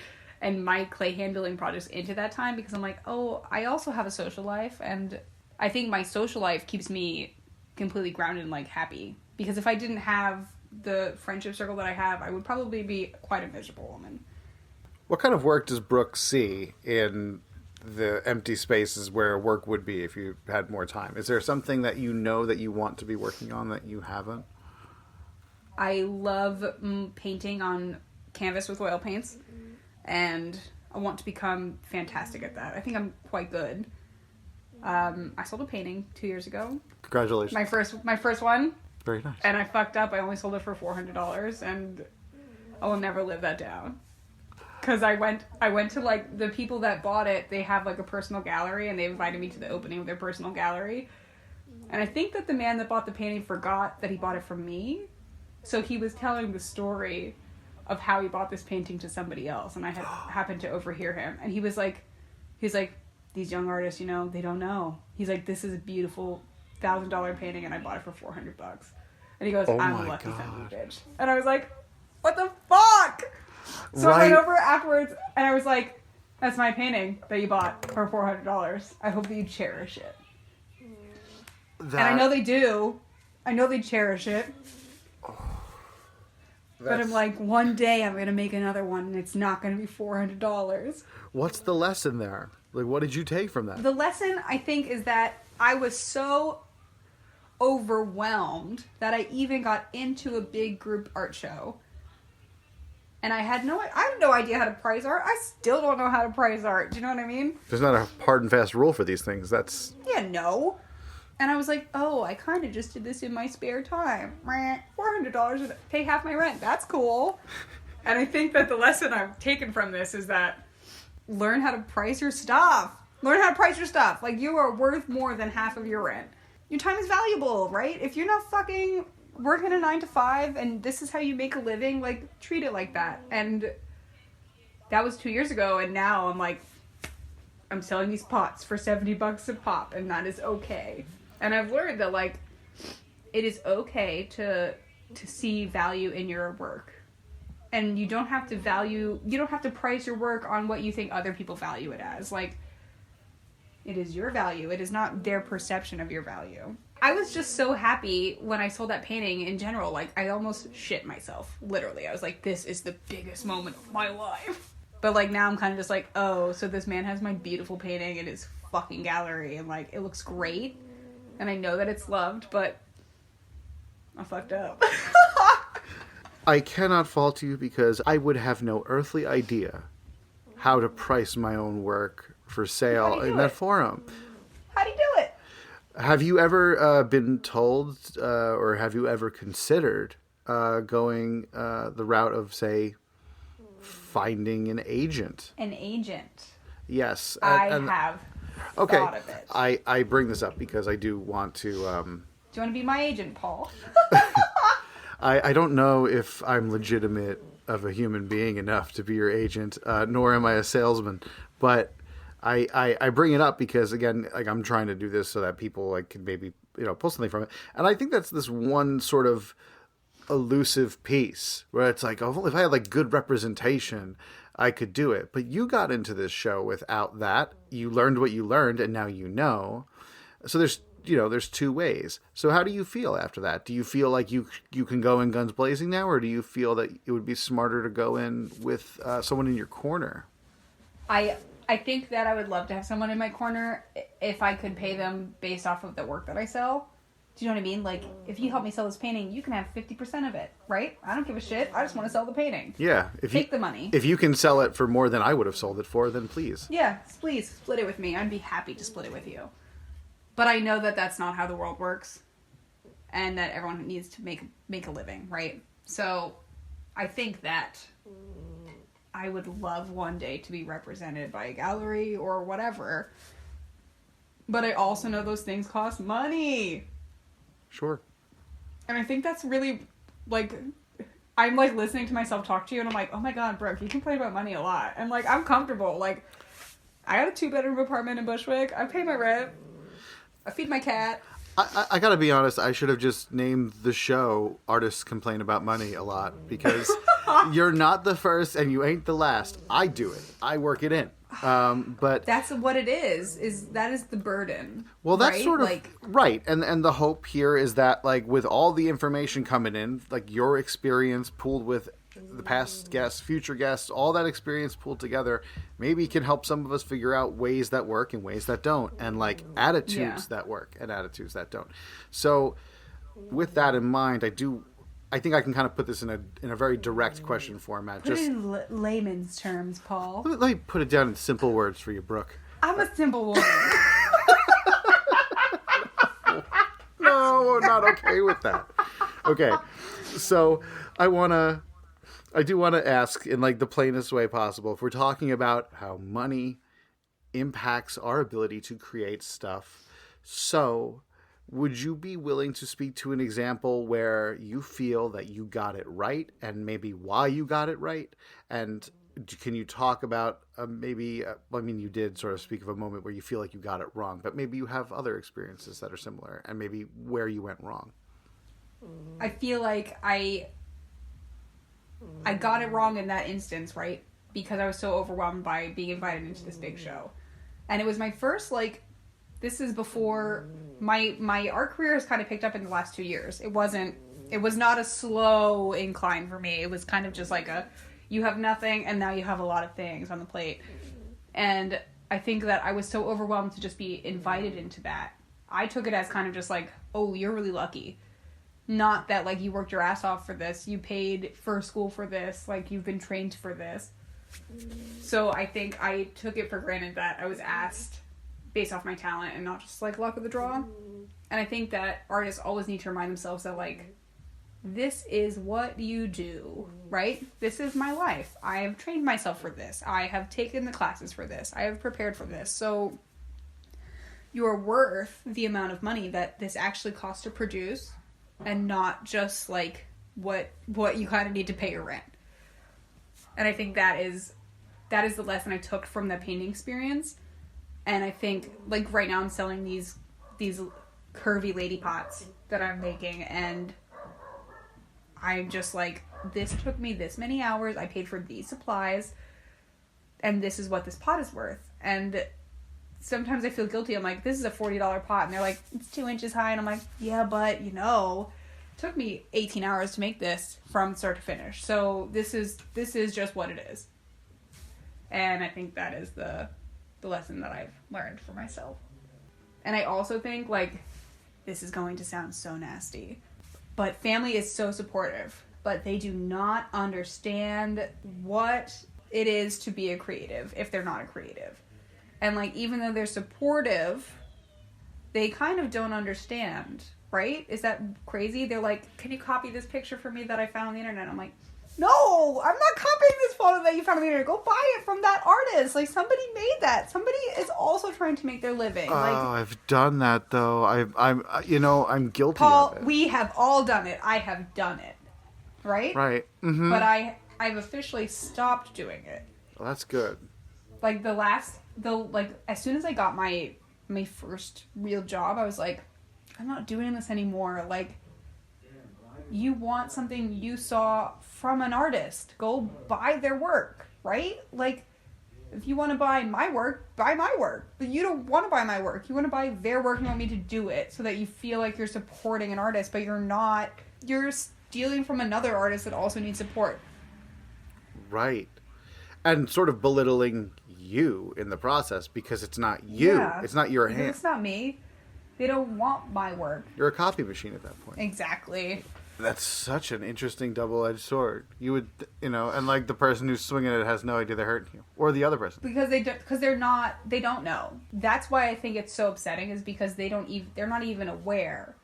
and my clay hand building projects into that time, because I'm like, oh, I also have a social life, and I think my social life keeps me completely grounded and like happy. Because if I didn't have the friendship circle that I have, I would probably be quite a miserable woman. What kind of work does Brooke see in the empty spaces where work would be if you had more time? Is there something that you know that you want to be working on that you haven't? I love painting on canvas with oil paints, and I want to become fantastic at that. I think I'm quite good. I sold a painting 2 years ago. Congratulations. My first one. Very nice. And I fucked up. I only sold it for $400, and I will never live that down. Because I went to, like, the people that bought it, they have, like, a personal gallery, and they invited me to the opening of their personal gallery. And I think that the man that bought the painting forgot that he bought it from me. So he was telling the story of how he bought this painting to somebody else, and I had happened to overhear him. And he was like, these young artists, they don't know. He's like, this is a beautiful $1,000 painting, and I bought it for $400. And he goes, I'm a lucky son of a bitch. And I was like, what the fuck? So I went over afterwards, and I was like, that's my painting that you bought for $400. I hope that you cherish it. And I know they do. I know they cherish it. But I'm like, one day I'm going to make another one, and it's not going to be $400. What's the lesson there? Like, what did you take from that? The lesson, I think, is that I was so overwhelmed that I even got into a big group art show. And I had no idea how to price art. I still don't know how to price art. Do you know what I mean? There's not a hard and fast rule for these things. No. And I was like, oh, I kind of just did this in my spare time. $400 to pay half my rent. That's cool. And I think that the lesson I've taken from this is that learn how to price your stuff. Learn how to price your stuff. Like, you are worth more than half of your rent. Your time is valuable, right? If you're not fucking working a 9-to-5 and this is how you make a living, like, treat it like that. And that was 2 years ago, and now I'm like, I'm selling these pots for $70 a pop, and that is okay. And I've learned that, like, it is okay to see value in your work. And you don't have to price your work on what you think other people value it as. Like, it is your value. It is not their perception of your value. I was just so happy when I sold that painting in general. Like, I almost shit myself. Literally. I was like, this is the biggest moment of my life. But, like, now I'm kind of just like, oh, so this man has my beautiful painting in his fucking gallery. And, like, it looks great. And I know that it's loved, but I fucked up. I cannot fault you because I would have no earthly idea how to price my own work for sale in that forum. How do you do it? Have you ever been told or have you ever considered going the route of, say, finding an agent? An agent? Yes. I have thought of it. I bring this up because I do want to... do you want to be my agent, Paul? I don't know if I'm legitimate of a human being enough to be your agent, nor am I a salesman. But I bring it up because, again, like, I'm trying to do this so that people like can maybe, pull something from it. And I think that's this one sort of elusive piece where it's like, oh, if I had like good representation, I could do it. But you got into this show without that. You learned what you learned, and now you know. So there's two ways. So how do you feel after that? Do you feel like you can go in guns blazing now, or do you feel that it would be smarter to go in with someone in your corner? I think that I would love to have someone in my corner if I could pay them based off of the work that I sell. Do you know what I mean? Like, if you help me sell this painting, you can have 50% of it, right? I don't give a shit. I just want to sell the painting. Yeah. Take the money. If you can sell it for more than I would have sold it for, then please. Yeah, please split it with me. I'd be happy to split it with you. But I know that that's not how the world works, and that everyone needs to make a living, right? So I think that I would love one day to be represented by a gallery or whatever. But I also know those things cost money. Sure. And I think that's really, like, I'm, like, listening to myself talk to you, and I'm like, oh my god, Brooke, you complain about money a lot. And, like, I'm comfortable. Like, I got a 2-bedroom apartment in Bushwick. I pay my rent. I feed my cat. I gotta be honest, I should have just named the show Artists Complain About Money a lot, because you're not the first and you ain't the last. I do it. I work it in. But that's what it is that is the burden. Well, that's right? sort of like, right. And the hope here is that, like, with all the information coming in, like your experience pooled with the past guests, future guests, all that experience pooled together, maybe can help some of us figure out ways that work and ways that don't, and like attitudes that work and attitudes that don't. So with that in mind, I think I can kind of put this in a very direct question format. Put it in layman's terms, Paul. Let me put it down in simple words for you, Brooke. I'm a simple woman. No, I'm not okay with that. Okay, so I do want to ask in like the plainest way possible, if we're talking about how money impacts our ability to create stuff. So would you be willing to speak to an example where you feel that you got it right and maybe why you got it right? And can you talk about you did sort of speak of a moment where you feel like you got it wrong, but maybe you have other experiences that are similar and maybe where you went wrong. I feel like I got it wrong in that instance, right? Because I was so overwhelmed by being invited into this big show. And it was my first, like, this is before my art career has kind of picked up in the last 2 years. It was not a slow incline for me. It was kind of just like you have nothing and now you have a lot of things on the plate. And I think that I was so overwhelmed to just be invited into that. I took it as kind of just like, oh, you're really lucky. Not that, like, you worked your ass off for this. You paid for school for this. Like, you've been trained for this. So I think I took it for granted that I was asked based off my talent and not just, like, luck of the draw. And I think that artists always need to remind themselves that, like, this is what you do, right? This is my life. I have trained myself for this. I have taken the classes for this. I have prepared for this. So you're worth the amount of money that this actually costs to produce, and not just like what you kind of need to pay your rent. And I think that is the lesson I took from the painting experience. And I think, like, right now I'm selling these curvy lady pots that I'm making, and I'm just like, this took me this many hours, I paid for these supplies, and this is what this pot is worth. And sometimes I feel guilty. I'm like, this is a $40 pot, and they're like, it's 2 inches high, and I'm like, yeah, but it took me 18 hours to make this from start to finish. So this is just what it is. And I think that is the lesson that I've learned for myself. And I also think, like, this is going to sound so nasty, but family is so supportive. but they do not understand what it is to be a creative if they're not a creative. And, like, even though they're supportive, they kind of don't understand, right? Is that crazy? They're like, can you copy this picture for me that I found on the internet? I'm like, no, I'm not copying this photo that you found on the internet. Go buy it from that artist. Like, somebody made that. Somebody is also trying to make their living. Oh, Like, I've done that, though. I'm guilty Paul, of it. we have all done it. I have done it. Right? Right. Mm-hmm. But I've officially stopped doing it. Well, that's good. Like, as soon as I got my first real job, I was like, I'm not doing this anymore. Like, you want something you saw from an artist. Go buy their work, right? Like, if you want to buy my work, buy my work. But you don't want to buy my work. You want to buy their work and you want me to do it so that you feel like you're supporting an artist, but you're not. You're stealing from another artist that also needs support. Right. And sort of belittling you in the process because it's not you. Yeah. It's not your hand. It's not me. They don't want my work. You're a copy machine at that point. Exactly. That's such an interesting double-edged sword. You would, and like the person who's swinging it has no idea they're hurting you, or the other person. Because they don't know. That's why I think it's so upsetting, is because they're not even aware.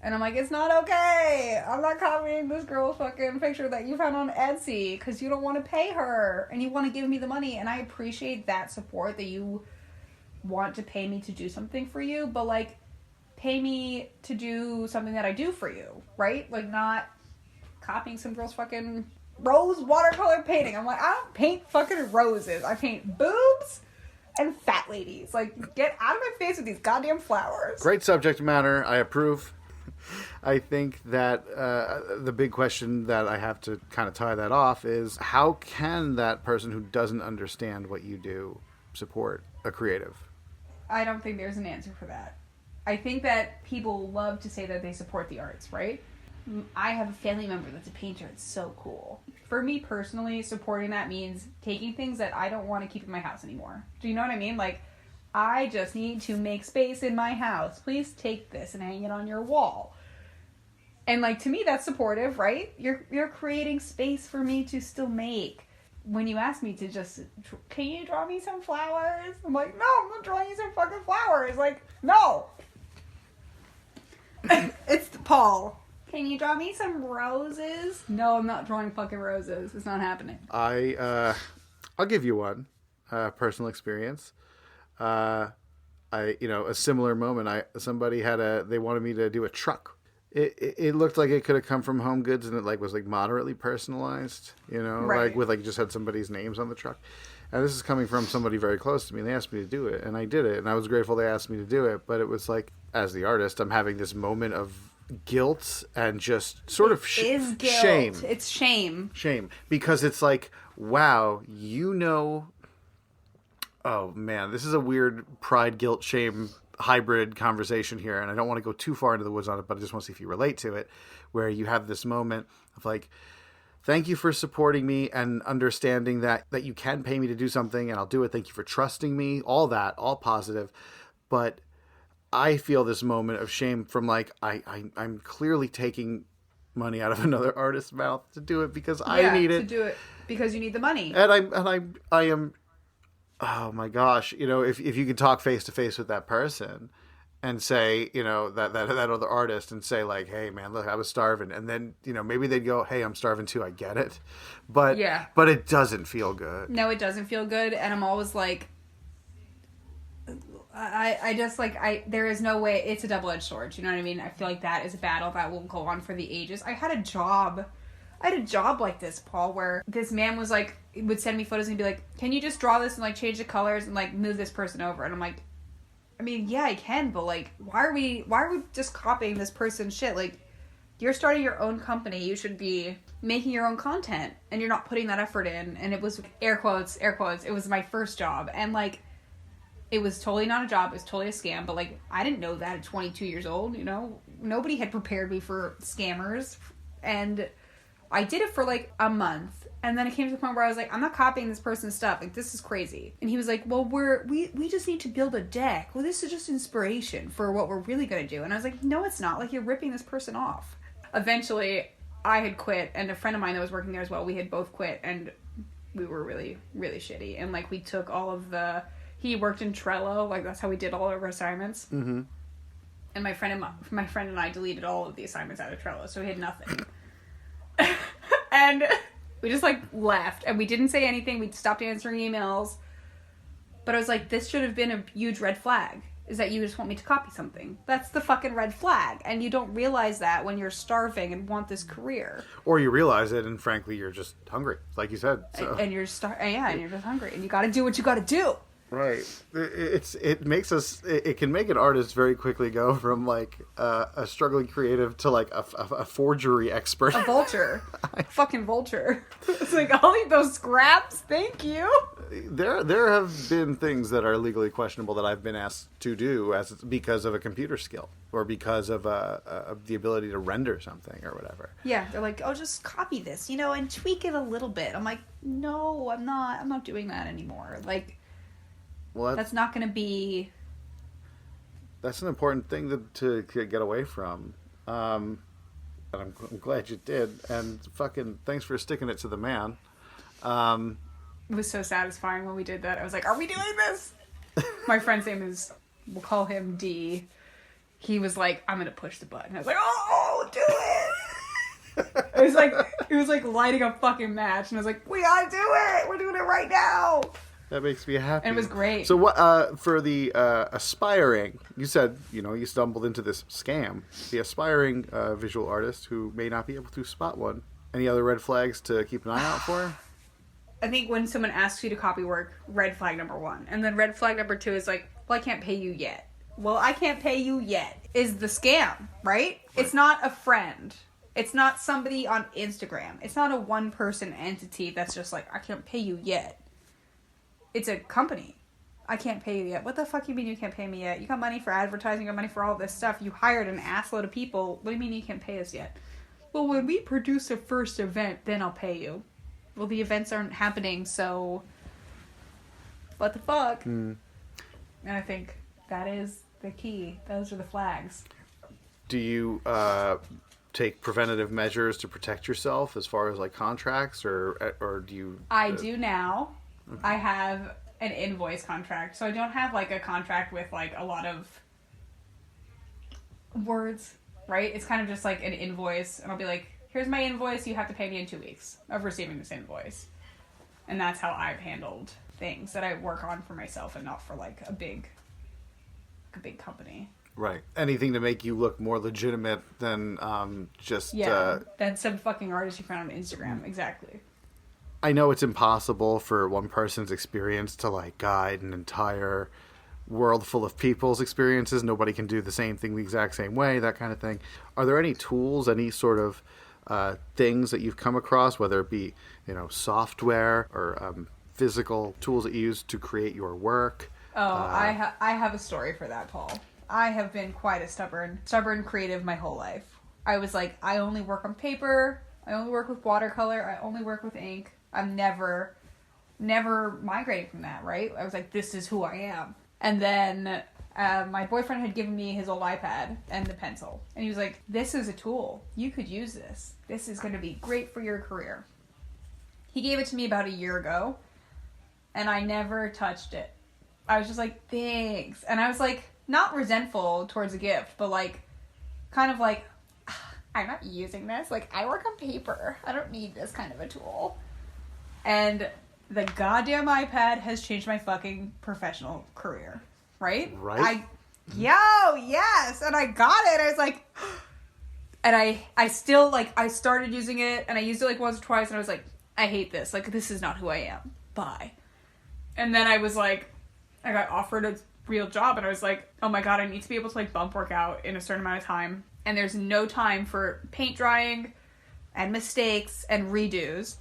And I'm like, it's not okay. I'm not copying this girl's fucking picture that you found on Etsy because you don't want to pay her and you want to give me the money. And I appreciate that support, that you want to pay me to do something for you, but like, pay me to do something that I do for you, right? Like, not copying some girl's fucking rose watercolor painting. I'm like, I don't paint fucking roses. I paint boobs and fat ladies. Like, get out of my face with these goddamn flowers. Great subject matter. I approve. I think that the big question that I have to kind of tie that off is, how can that person who doesn't understand what you do support a creative? I don't think there's an answer for that. I think that people love to say that they support the arts, right? I have a family member that's a painter. It's so cool. For me personally, supporting that means taking things that I don't want to keep in my house anymore. Do you know what I mean? Like, I just need to make space in my house. Please take this and hang it on your wall. And like, to me, that's supportive, right? You're creating space for me to still make. When you ask me to just, can you draw me some flowers? I'm like, no, I'm not drawing you some fucking flowers. Like, no. It's Paul. Can you draw me some roses? No, I'm not drawing fucking roses. It's not happening. I'll give you one personal experience. A similar moment. Somebody they wanted me to do a truck. It looked like it could have come from Home Goods, and it was moderately personalized, right. with just had somebody's names on the truck. And this is coming from somebody very close to me. And they asked me to do it, and I did it, and I was grateful they asked me to do it. But it was like, as the artist, I'm having this moment of guilt and just sort of is guilt. Shame. It's shame. Shame, because it's like, wow, oh man, this is a weird pride, guilt, shame hybrid conversation here, and I don't want to go too far into the woods on it, but I just want to see if you relate to it, where you have this moment of like, thank you for supporting me and understanding that you can pay me to do something and I'll do it. Thank you for trusting me. All that, all positive. But I feel this moment of shame from like, I'm clearly taking money out of another artist's mouth to do it because I need it. To do it because you need the money. And I am, oh my gosh, if you could talk face to face with that person and say, that other artist, and say like, hey man, look, I was starving. And then, maybe they'd go, hey, I'm starving too. I get it. But it doesn't feel good. No, it doesn't feel good. And I'm always like, I just like, there is no way. It's a double-edged sword. You know what I mean? I feel like that is a battle that will go on for the ages. I had a job like this, Paul, where this man was like, would send me photos and be like, can you just draw this and like change the colors and like move this person over? And I'm like, I mean, yeah, I can, but like, why are we just copying this person's shit? Like, you're starting your own company. You should be making your own content, and you're not putting that effort in. And it was air quotes. It was my first job. And like, it was totally not a job. It was totally a scam. But like, I didn't know that at 22 years old, nobody had prepared me for scammers. And I did it for like a month. And then it came to the point where I was like, I'm not copying this person's stuff. Like, this is crazy. And he was like, well, we just need to build a deck. Well, this is just inspiration for what we're really going to do. And I was like, no, it's not. Like, you're ripping this person off. Eventually, I had quit, and a friend of mine that was working there as well, we had both quit, and we were really, really shitty. And, like, we took all of the... He worked in Trello, like, that's how we did all of our assignments. Mm-hmm. And my friend and I deleted all of the assignments out of Trello, so we had nothing. And we just, like, left, and we didn't say anything. We stopped answering emails. But I was like, this should have been a huge red flag. Is that you just want me to copy something. That's the fucking red flag. And you don't realize that when you're starving and want this career. Or you realize it, and frankly, you're just hungry, like you said. So. And you're and you're just hungry. And you gotta do what you gotta do. Right. It can make an artist very quickly go from, like, a struggling creative to, like, a forgery expert. A vulture. Fucking vulture. It's like, I'll eat those scraps. Thank you. There have been things that are legally questionable that I've been asked to do because of a computer skill or because of the ability to render something or whatever. Yeah, they're like, oh, just copy this, and tweak it a little bit. I'm like, no, I'm not doing that anymore. Like, well, that's not going to be... That's an important thing to get away from. And I'm glad you did. And fucking thanks for sticking it to the man. It was so satisfying when we did that. I was like, are we doing this? My friend's name is, we'll call him D. He was like, I'm going to push the button. I was like, oh, do it! It was like lighting a fucking match. And I was like, we gotta do it! We're doing it right now! That makes me happy. And it was great. So what, for the aspiring, you said, you stumbled into this scam. The aspiring visual artist who may not be able to spot one. Any other red flags to keep an eye out for? I think when someone asks you to copy work, red flag number 1. And then red flag number 2 is like, well, I can't pay you yet. Well, I can't pay you yet is the scam, right? It's not a friend. It's not somebody on Instagram. It's not a one-person entity that's just like, I can't pay you yet. It's a company. I can't pay you yet. What the fuck you mean you can't pay me yet? You got money for advertising, you got money for all this stuff. You hired an assload of people. What do you mean you can't pay us yet? Well, when we produce a first event, then I'll pay you. Well, the events aren't happening, so what the fuck? And I think that is the key. Those are the flags. Do you take preventative measures to protect yourself as far as, like, contracts, or do you... I do now. I have an invoice contract, so I don't have, like, a contract with, like, a lot of words, right? It's kind of just, like, an invoice, and I'll be like, here's my invoice, you have to pay me in 2 weeks of receiving this invoice. And that's how I've handled things that I work on for myself and not for, like, a big company. Right. Anything to make you look more legitimate than just... than some fucking artist you found on Instagram. Exactly. I know it's impossible for one person's experience to, like, guide an entire world full of people's experiences. Nobody can do the same thing the exact same way, that kind of thing. Are there any tools, any sort of things that you've come across, whether it be, software or physical tools that you use to create your work? I have a story for that, Paul. I have been quite a stubborn creative my whole life. I was like, I only work on paper. I only work with watercolor. I only work with ink. I'm never migrating from that, right? I was like, this is who I am. And then my boyfriend had given me his old iPad and the pencil. And he was like, this is a tool. You could use this. This is going to be great for your career. He gave it to me about a year ago. And I never touched it. I was just like, thanks. And I was like, not resentful towards a gift, but like, kind of like, I'm not using this. Like, I work on paper. I don't need this kind of a tool. And the goddamn iPad has changed my fucking professional career. Right? Right. Yes. And I got it. I was like, and I still, like, I started using it and I used it like once or twice and I was like, I hate this. Like, this is not who I am. Bye. And then I was like, I got offered a real job and I was like, oh my God, I need to be able to, like, bump work out in a certain amount of time. And there's no time for paint drying and mistakes and redos,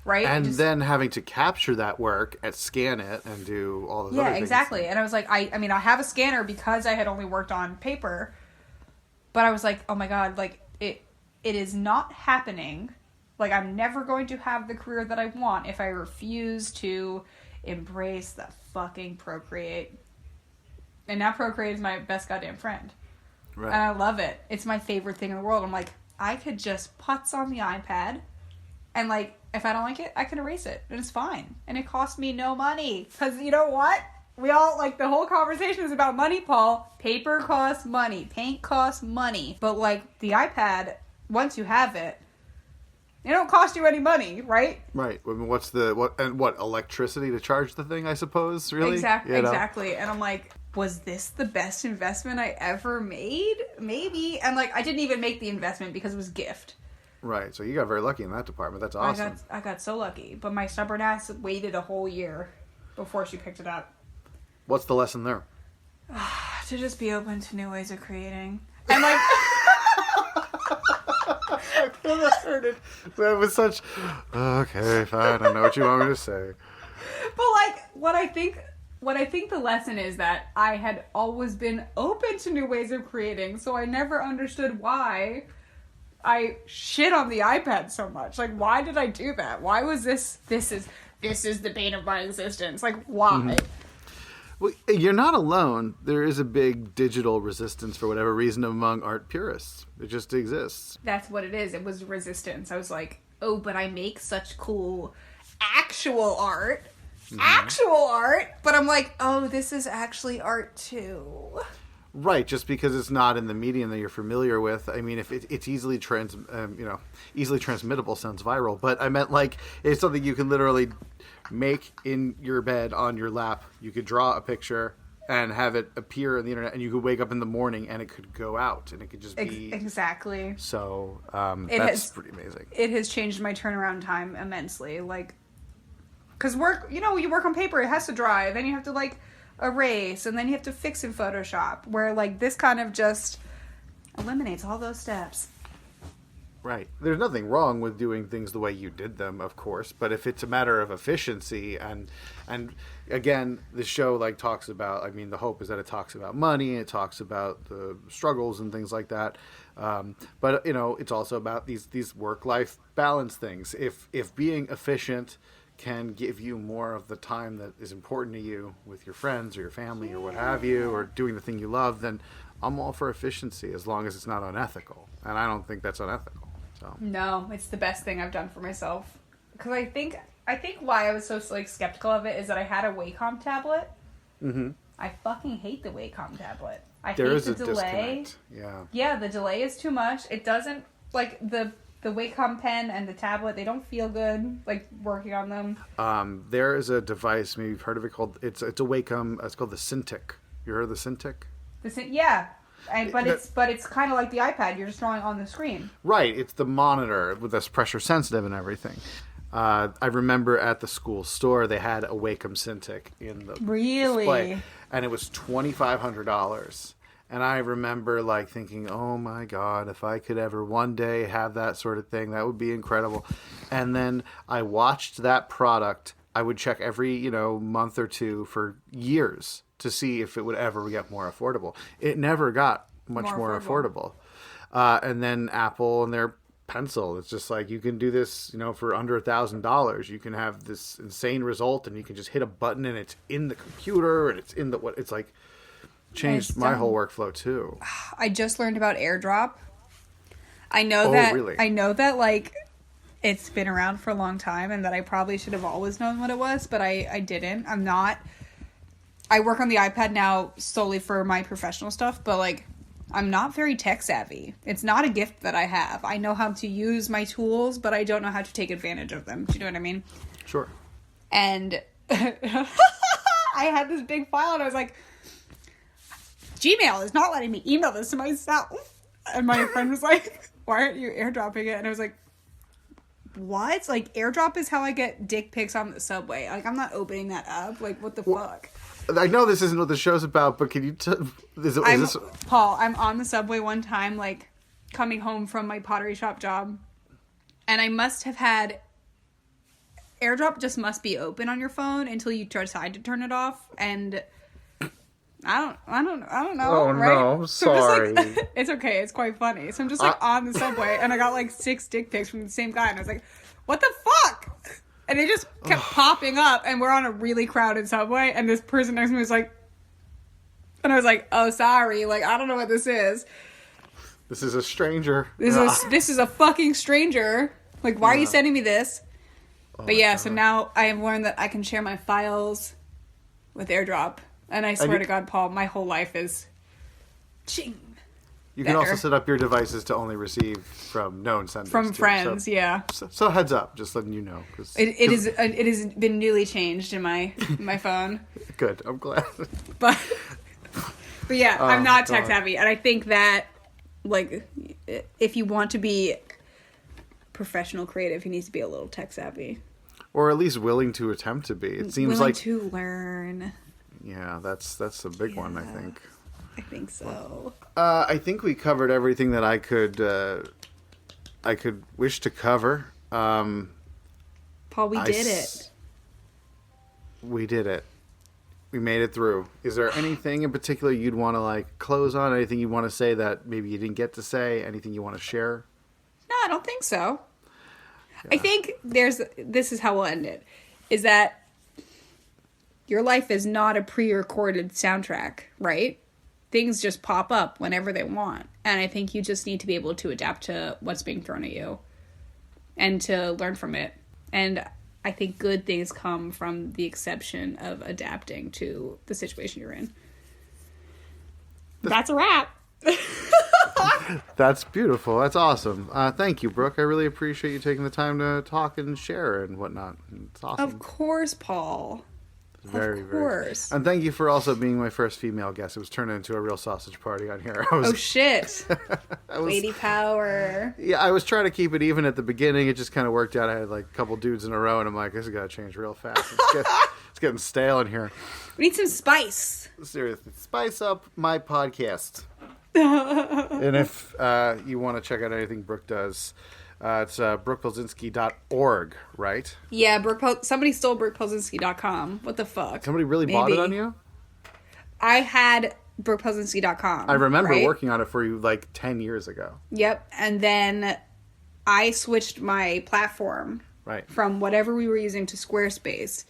right? And then having to capture that work and scan it and do all those other things. Yeah, exactly. And I was like, I mean, I have a scanner because I had only worked on paper. But I was like, oh my God, like, it is not happening. Like, I'm never going to have the career that I want if I refuse to embrace the fucking Procreate. And now Procreate is my best goddamn friend. Right. And I love it. It's my favorite thing in the world. I'm like, I could just putz on the iPad and, like, if I don't like it, I can erase it. And it's fine. And it costs me no money. Because you know what? We all, like, the whole conversation is about money, Paul. Paper costs money. Paint costs money. But, like, the iPad, once you have it, it don't cost you any money, right? Right. I mean, what's electricity to charge the thing, I suppose, really? Exactly. Exactly. And I'm like, was this the best investment I ever made? Maybe. And, like, I didn't even make the investment because it was a gift. Right. So you got very lucky in that department. That's awesome. I got so lucky. But my stubborn ass waited a whole year before she picked it up. What's the lesson there? To just be open to new ways of creating. And, like... I feel that was such... Okay, fine. I know what you want me to say. But, like, what I think the lesson is that I had always been open to new ways of creating, so I never understood why I shit on the iPad so much. Like, why did I do that? Why was this is the bane of my existence? Like, why? Mm-hmm. Well, you're not alone. There is a big digital resistance for whatever reason among art purists. It just exists. That's what it is. It was resistance. I was like, oh, but I make such cool actual art. Mm-hmm. Actual art. But I'm like, oh, this is actually art too. Right, just because it's not in the medium that you're familiar with. I mean, if it's easily easily transmittable sounds viral, but I meant like it's something you can literally make in your bed on your lap. You could draw a picture and have it appear on the internet, and you could wake up in the morning and it could go out, and it could just be exactly. So that's pretty amazing. It has changed my turnaround time immensely, like because work. You work on paper; it has to dry. Then you have to like erase, and then you have to fix in Photoshop, where like this kind of just eliminates all those steps. Right. There's nothing wrong with doing things the way you did them, of course, but if it's a matter of efficiency and again, the show like talks about, I mean, the hope is that it talks about money, it talks about the struggles and things like that. But it's also about these work-life balance things. If being efficient can give you more of the time that is important to you with your friends or your family or what have you, or doing the thing you love, then I'm all for efficiency as long as it's not unethical. And I don't think that's unethical. So. No, it's the best thing I've done for myself. Because I think why I was so like skeptical of it is that I had a Wacom tablet. Mm-hmm. I fucking hate the Wacom tablet. I hate the delay. Disconnect. Yeah. Yeah, the delay is too much. It doesn't like the Wacom pen and the tablet, they don't feel good, like, working on them. There is a device, maybe you've heard of it, called, it's a Wacom, it's called the Cintiq. You heard of the Cintiq? Yeah. But it's kind of like the iPad, you're just drawing on the screen. Right, it's the monitor that's pressure sensitive and everything. I remember at the school store, they had a Wacom Cintiq in the display, and it was $2,500. And I remember like thinking, oh my God, if I could ever one day have that sort of thing, that would be incredible. And then I watched that product. I would check every, month or two for years to see if it would ever get more affordable. It never got much more affordable. And then Apple and their pencil, it's just like, you can do this, for under $1,000. You can have this insane result, and you can just hit a button and it's in the computer, and it's in the, it's like, changed my whole workflow too. I just learned about AirDrop. I know that like it's been around for a long time, and that I probably should have always known what it was, but I didn't. I work on the iPad now solely for my professional stuff, but like I'm not very tech savvy. It's not a gift that I have. I know how to use my tools, but I don't know how to take advantage of them. Do you know what I mean? Sure. And I had this big file, and I was like, Gmail is not letting me email this to myself. And my friend was like, why aren't you airdropping it? And I was like, what? Like, airdrop is how I get dick pics on the subway. Like, I'm not opening that up. Like, what the fuck? I know this isn't what the show's about, but can you Paul, I'm on the subway one time, like, coming home from my pottery shop job. And I must have had... AirDrop just must be open on your phone until you decide to turn it off. And... I don't know. Oh, right? no, I'm sorry. So it's okay. It's quite funny. So I'm just like on the subway, and I got like 6 dick pics from the same guy, and I was like, what the fuck? And it just kept popping up, and we're on a really crowded subway, and this person next to me was like, and I was like, oh, sorry. Like, I don't know what this is. This is a stranger. This is a fucking stranger. Like, why are you sending me this? But yeah, so now I have learned that I can share my files with AirDrop. And I swear to God, Paul, my whole life is ching. You can also set up your devices to only receive from known senders. From friends, yeah. So heads up, just letting you know. It has been newly changed in my phone. Good, I'm glad. But yeah, I'm not tech savvy. And I think that, like, if you want to be professional creative, you need to be a little tech savvy. Or at least willing to attempt to be. It seems willing like... to learn. Yeah, that's a big one, I think. I think so. I think we covered everything that I could wish to cover. Paul, we did it. We did it. We made it through. Is there anything in particular you'd want to like close on? Anything you want to say that maybe you didn't get to say? Anything you want to share? No, I don't think so. Yeah. I think this is how we'll end it. Is that your life is not a pre-recorded soundtrack, right? Things just pop up whenever they want. And I think you just need to be able to adapt to what's being thrown at you and to learn from it. And I think good things come from the exception of adapting to the situation you're in. That's a wrap. That's beautiful. That's awesome. Thank you, Brooke. I really appreciate you taking the time to talk and share and whatnot. It's awesome. Of course, Paul. Very, of course. And thank you for also being my first female guest. It was turned into a real sausage party on here. Oh, shit. Lady power. Yeah, I was trying to keep it even at the beginning. It just kind of worked out. I had like a couple dudes in a row, and I'm like, this has got to change real fast. It's getting stale in here. We need some spice. Seriously. Spice up my podcast. And if you want to check out anything Brooke does... it's brookepelczynski.org, right? Yeah, somebody stole brookepelczynski.com. What the fuck? Somebody really bought it on you? I had brookepelczynski.com. I remember working on it for you like 10 years ago. Yep, and then I switched my platform from whatever we were using to Squarespace.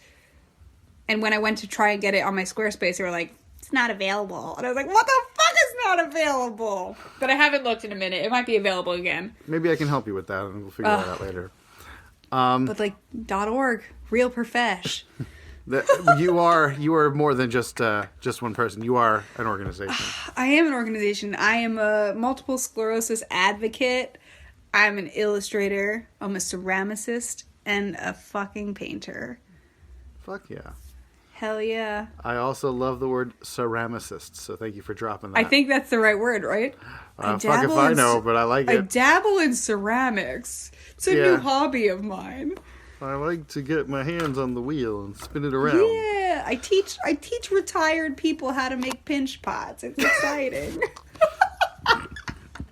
And when I went to try and get it on my Squarespace, they were like, it's not available. And I was like, what the fuck is not available? But I haven't looked in a minute. It might be available again. Maybe I can help you with that, and we'll figure that out later. But like .org, real profesh. You are more than just one person. You are an organization. I am an organization. I am a multiple sclerosis advocate. I'm an illustrator. I'm a ceramicist and a fucking painter. Fuck yeah. Hell yeah. I also love the word ceramicist, so thank you for dropping that. I think that's the right word, right? Fuck if I know, but I like it. I dabble in ceramics. It's a new hobby of mine. I like to get my hands on the wheel and spin it around. Yeah, I teach retired people how to make pinch pots. It's exciting.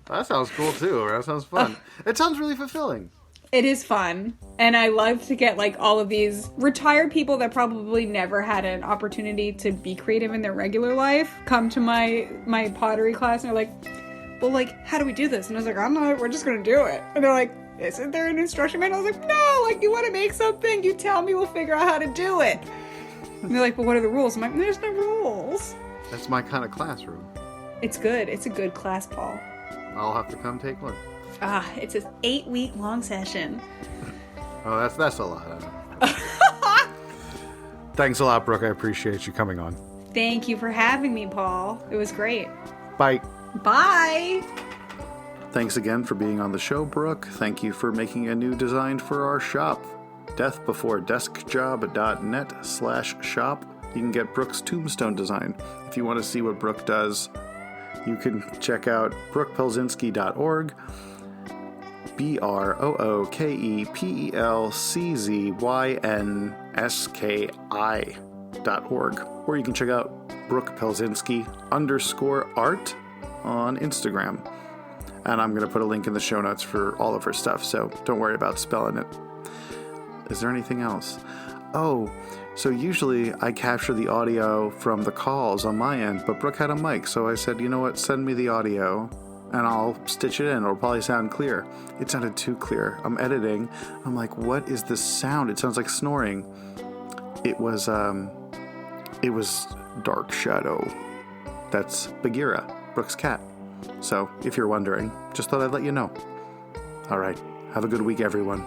That sounds cool too. That sounds fun. It sounds really fulfilling. It is fun. And I love to get like all of these retired people that probably never had an opportunity to be creative in their regular life come to my pottery class and they're like, well, like, how do we do this? And I was like, I don't know, we're just going to do it. And they're like, isn't there an instruction manual? I was like, no, like, you want to make something, you tell me, we'll figure out how to do it. And they're like, well, what are the rules? I'm like, there's no rules. That's my kind of classroom. It's good. It's a good class, Paul. I'll have to come take one. It's an 8-week long session. Oh, that's a lot. Thanks a lot, Brooke. I appreciate you coming on. Thank you for having me, Paul. It was great. Bye. Bye. Thanks again for being on the show, Brooke. Thank you for making a new design for our shop. deathbeforedeskjob.net/shop. You can get Brooke's tombstone design. If you want to see what Brooke does, you can check out brookepelczynski.org. BROOKEPELCZYNSKI.org. Or you can check out Brooke Pelczynski _art on Instagram. And I'm going to put a link in the show notes for all of her stuff, so don't worry about spelling it. Is there anything else? Oh, so usually I capture the audio from the calls on my end, but Brooke had a mic, so I said, you know what, send me the audio and I'll stitch it in. It'll probably sound clear. It sounded too clear. I'm editing. I'm like, what is this sound? It sounds like snoring. It was Dark Shadow. That's Bagheera, Brooke's cat. So, if you're wondering, just thought I'd let you know. All right, have a good week, everyone.